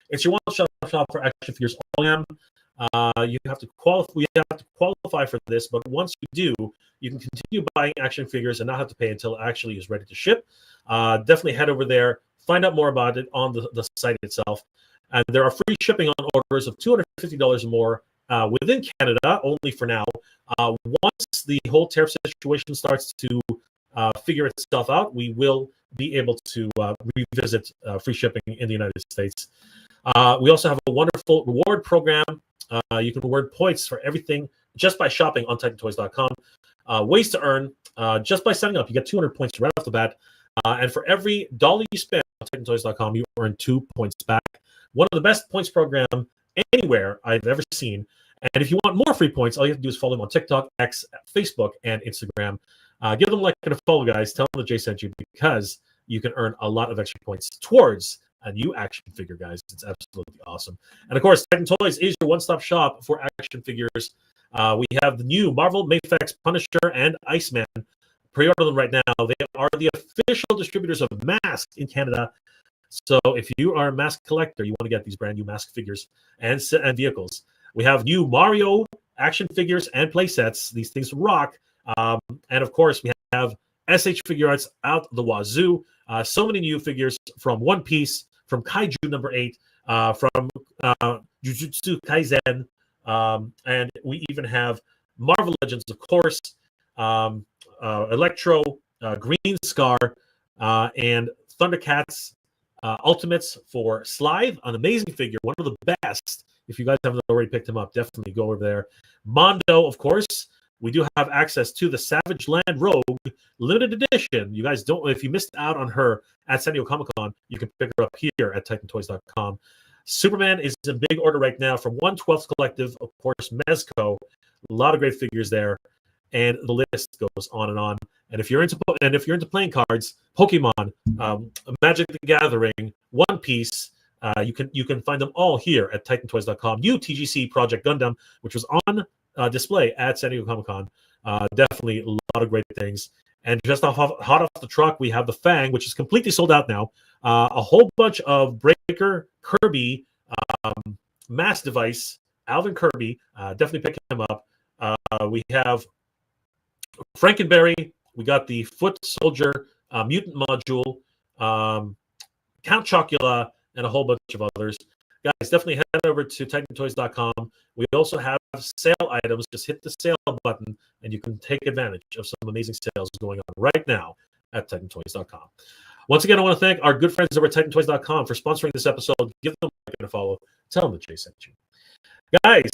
It's your one-stop shop for action figures. You have to qualify. We have to qualify for this, but once you do, you can continue buying action figures and not have to pay until it actually is ready to ship. Definitely head over there. Find out more about it on the site itself. And there are free shipping on orders of $250 or more within Canada, only for now. Once the whole tariff situation starts to figure itself out, we will be able to revisit free shipping in the United States. We also have a wonderful reward program. You can reward points for everything just by shopping on TitanToys.com. Ways to earn just by signing up. You get 200 points right off the bat. And for every dollar you spend on TitanToys.com, you earn 2 points back. One of the best points program anywhere I've ever seen. And if you want more free points, all you have to do is follow them on TikTok, X, Facebook, and Instagram. Give them a like and a follow, guys. Tell them that Jay sent you, because you can earn a lot of extra points towards a new action figure, guys. It's absolutely awesome. And of course, Titan Toys is your one-stop shop for action figures. We have the new Marvel, Mafex, Punisher, and Iceman. Pre-order them right now. They are the official distributors of masks in Canada. So if you are a mask collector, you want to get these brand new mask figures and vehicles. We have new Mario action figures and play sets. These things rock. And of course, we have SH Figure Arts out the wazoo. So many new figures from One Piece, from Kaiju number 8, from Jujutsu Kaisen. And we even have Marvel Legends, of course, Electro, Green Scar, and Thundercats Ultimates for Slithe, an amazing figure, one of the best. If you guys haven't already picked him up, definitely go over there. Mondo, of course, we do have access to the Savage Land Rogue limited edition. You guys don't, if you missed out on her at San Diego Comic-Con, you can pick her up here at TitanToys.com. Superman is in big order right now from 1/12th Collective, of course, Mezco. A lot of great figures there, and the list goes on and on. And if you're into playing cards, Pokemon, Magic the Gathering, One Piece, you can find them all here at TitanToys.com. New TGC Project Gundam, which was on display at San Diego Comic-Con. Definitely a lot of great things. And just hot off the truck, we have the Fang, which is completely sold out now. A whole bunch of Breaker, Kirby, Mass Device, Alvin Kirby. Definitely pick him up. We have Frankenberry. We got the Foot Soldier Mutant Module, Count Chocula, and a whole bunch of others. Guys, definitely head over to TitanToys.com. We also have sale items. Just hit the sale button, and you can take advantage of some amazing sales going on right now at TitanToys.com. Once again, I want to thank our good friends over at TitanToys.com for sponsoring this episode. Give them a follow. Tell them that Jay sent you. Guys,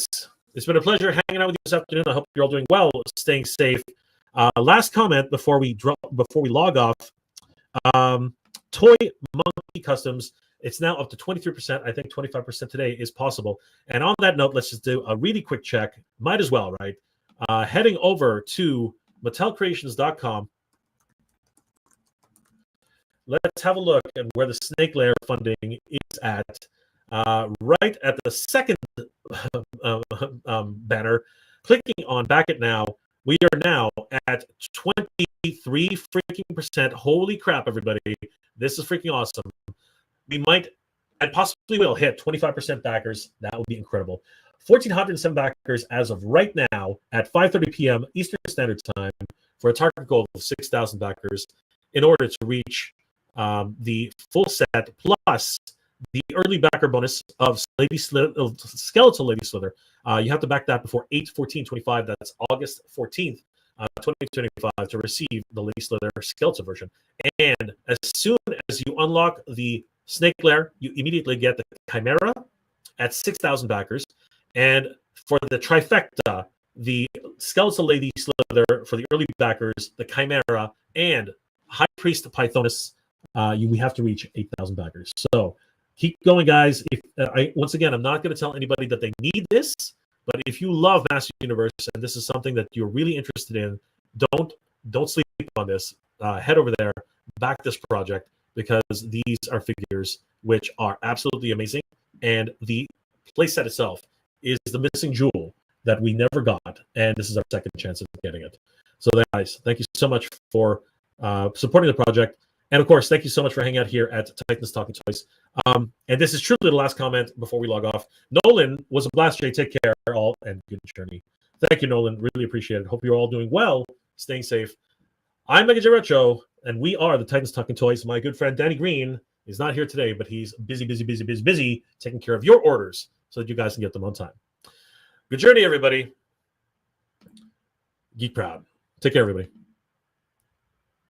it's been a pleasure hanging out with you this afternoon. I hope you're all doing well, staying safe. Last comment before we log off. Toy Monkey Customs. It's now up to 23%. I think 25% today is possible. And on that note, let's just do a really quick check. Might as well, right? Heading over to MattelCreations.com. Let's have a look at where the Snake Lair funding is at. Right at the second banner. Clicking on Back It Now, we are now at 23% Holy crap, everybody. This is freaking awesome. We might and possibly will hit 25% backers. That would be incredible. 1,407 backers as of right now at 5:30 p.m. Eastern Standard Time for a target goal of 6,000 backers in order to reach the full set plus the early backer bonus of Skeletal Lady Slither. You have to back that before 8/14/25. That's August 14th, 2025 to receive the Lady Slither Skeletal version. And as soon as you unlock the Snake Lair, you immediately get the Chimera at 6,000 backers. And for the trifecta, the Skeletal Lady Slither for the early backers, the Chimera, and High Priest Pythonus, we have to reach 8,000 backers. So keep going, guys. Once again, I'm not going to tell anybody that they need this, but if you love Master Universe and this is something that you're really interested in, don't sleep on this. Head over there, back this project, because these are figures which are absolutely amazing, and the playset itself is the missing jewel that we never got, and this is our second chance of getting it. So guys, thank you so much for supporting the project. And of course, thank you so much for hanging out here at Titanz Talking Toys. And this is truly the last comment before we log off. Nolan, was a blast, Jay. Take care, all, and good journey. Thank you, Nolan. Really appreciate it. Hope you're all doing well, staying safe. I'm Mega J Retro, and we are the Titanz Talking Toys. My good friend Danny Green is not here today, but he's busy taking care of your orders so that you guys can get them on time. Good journey, everybody. Geek proud. Take care, everybody.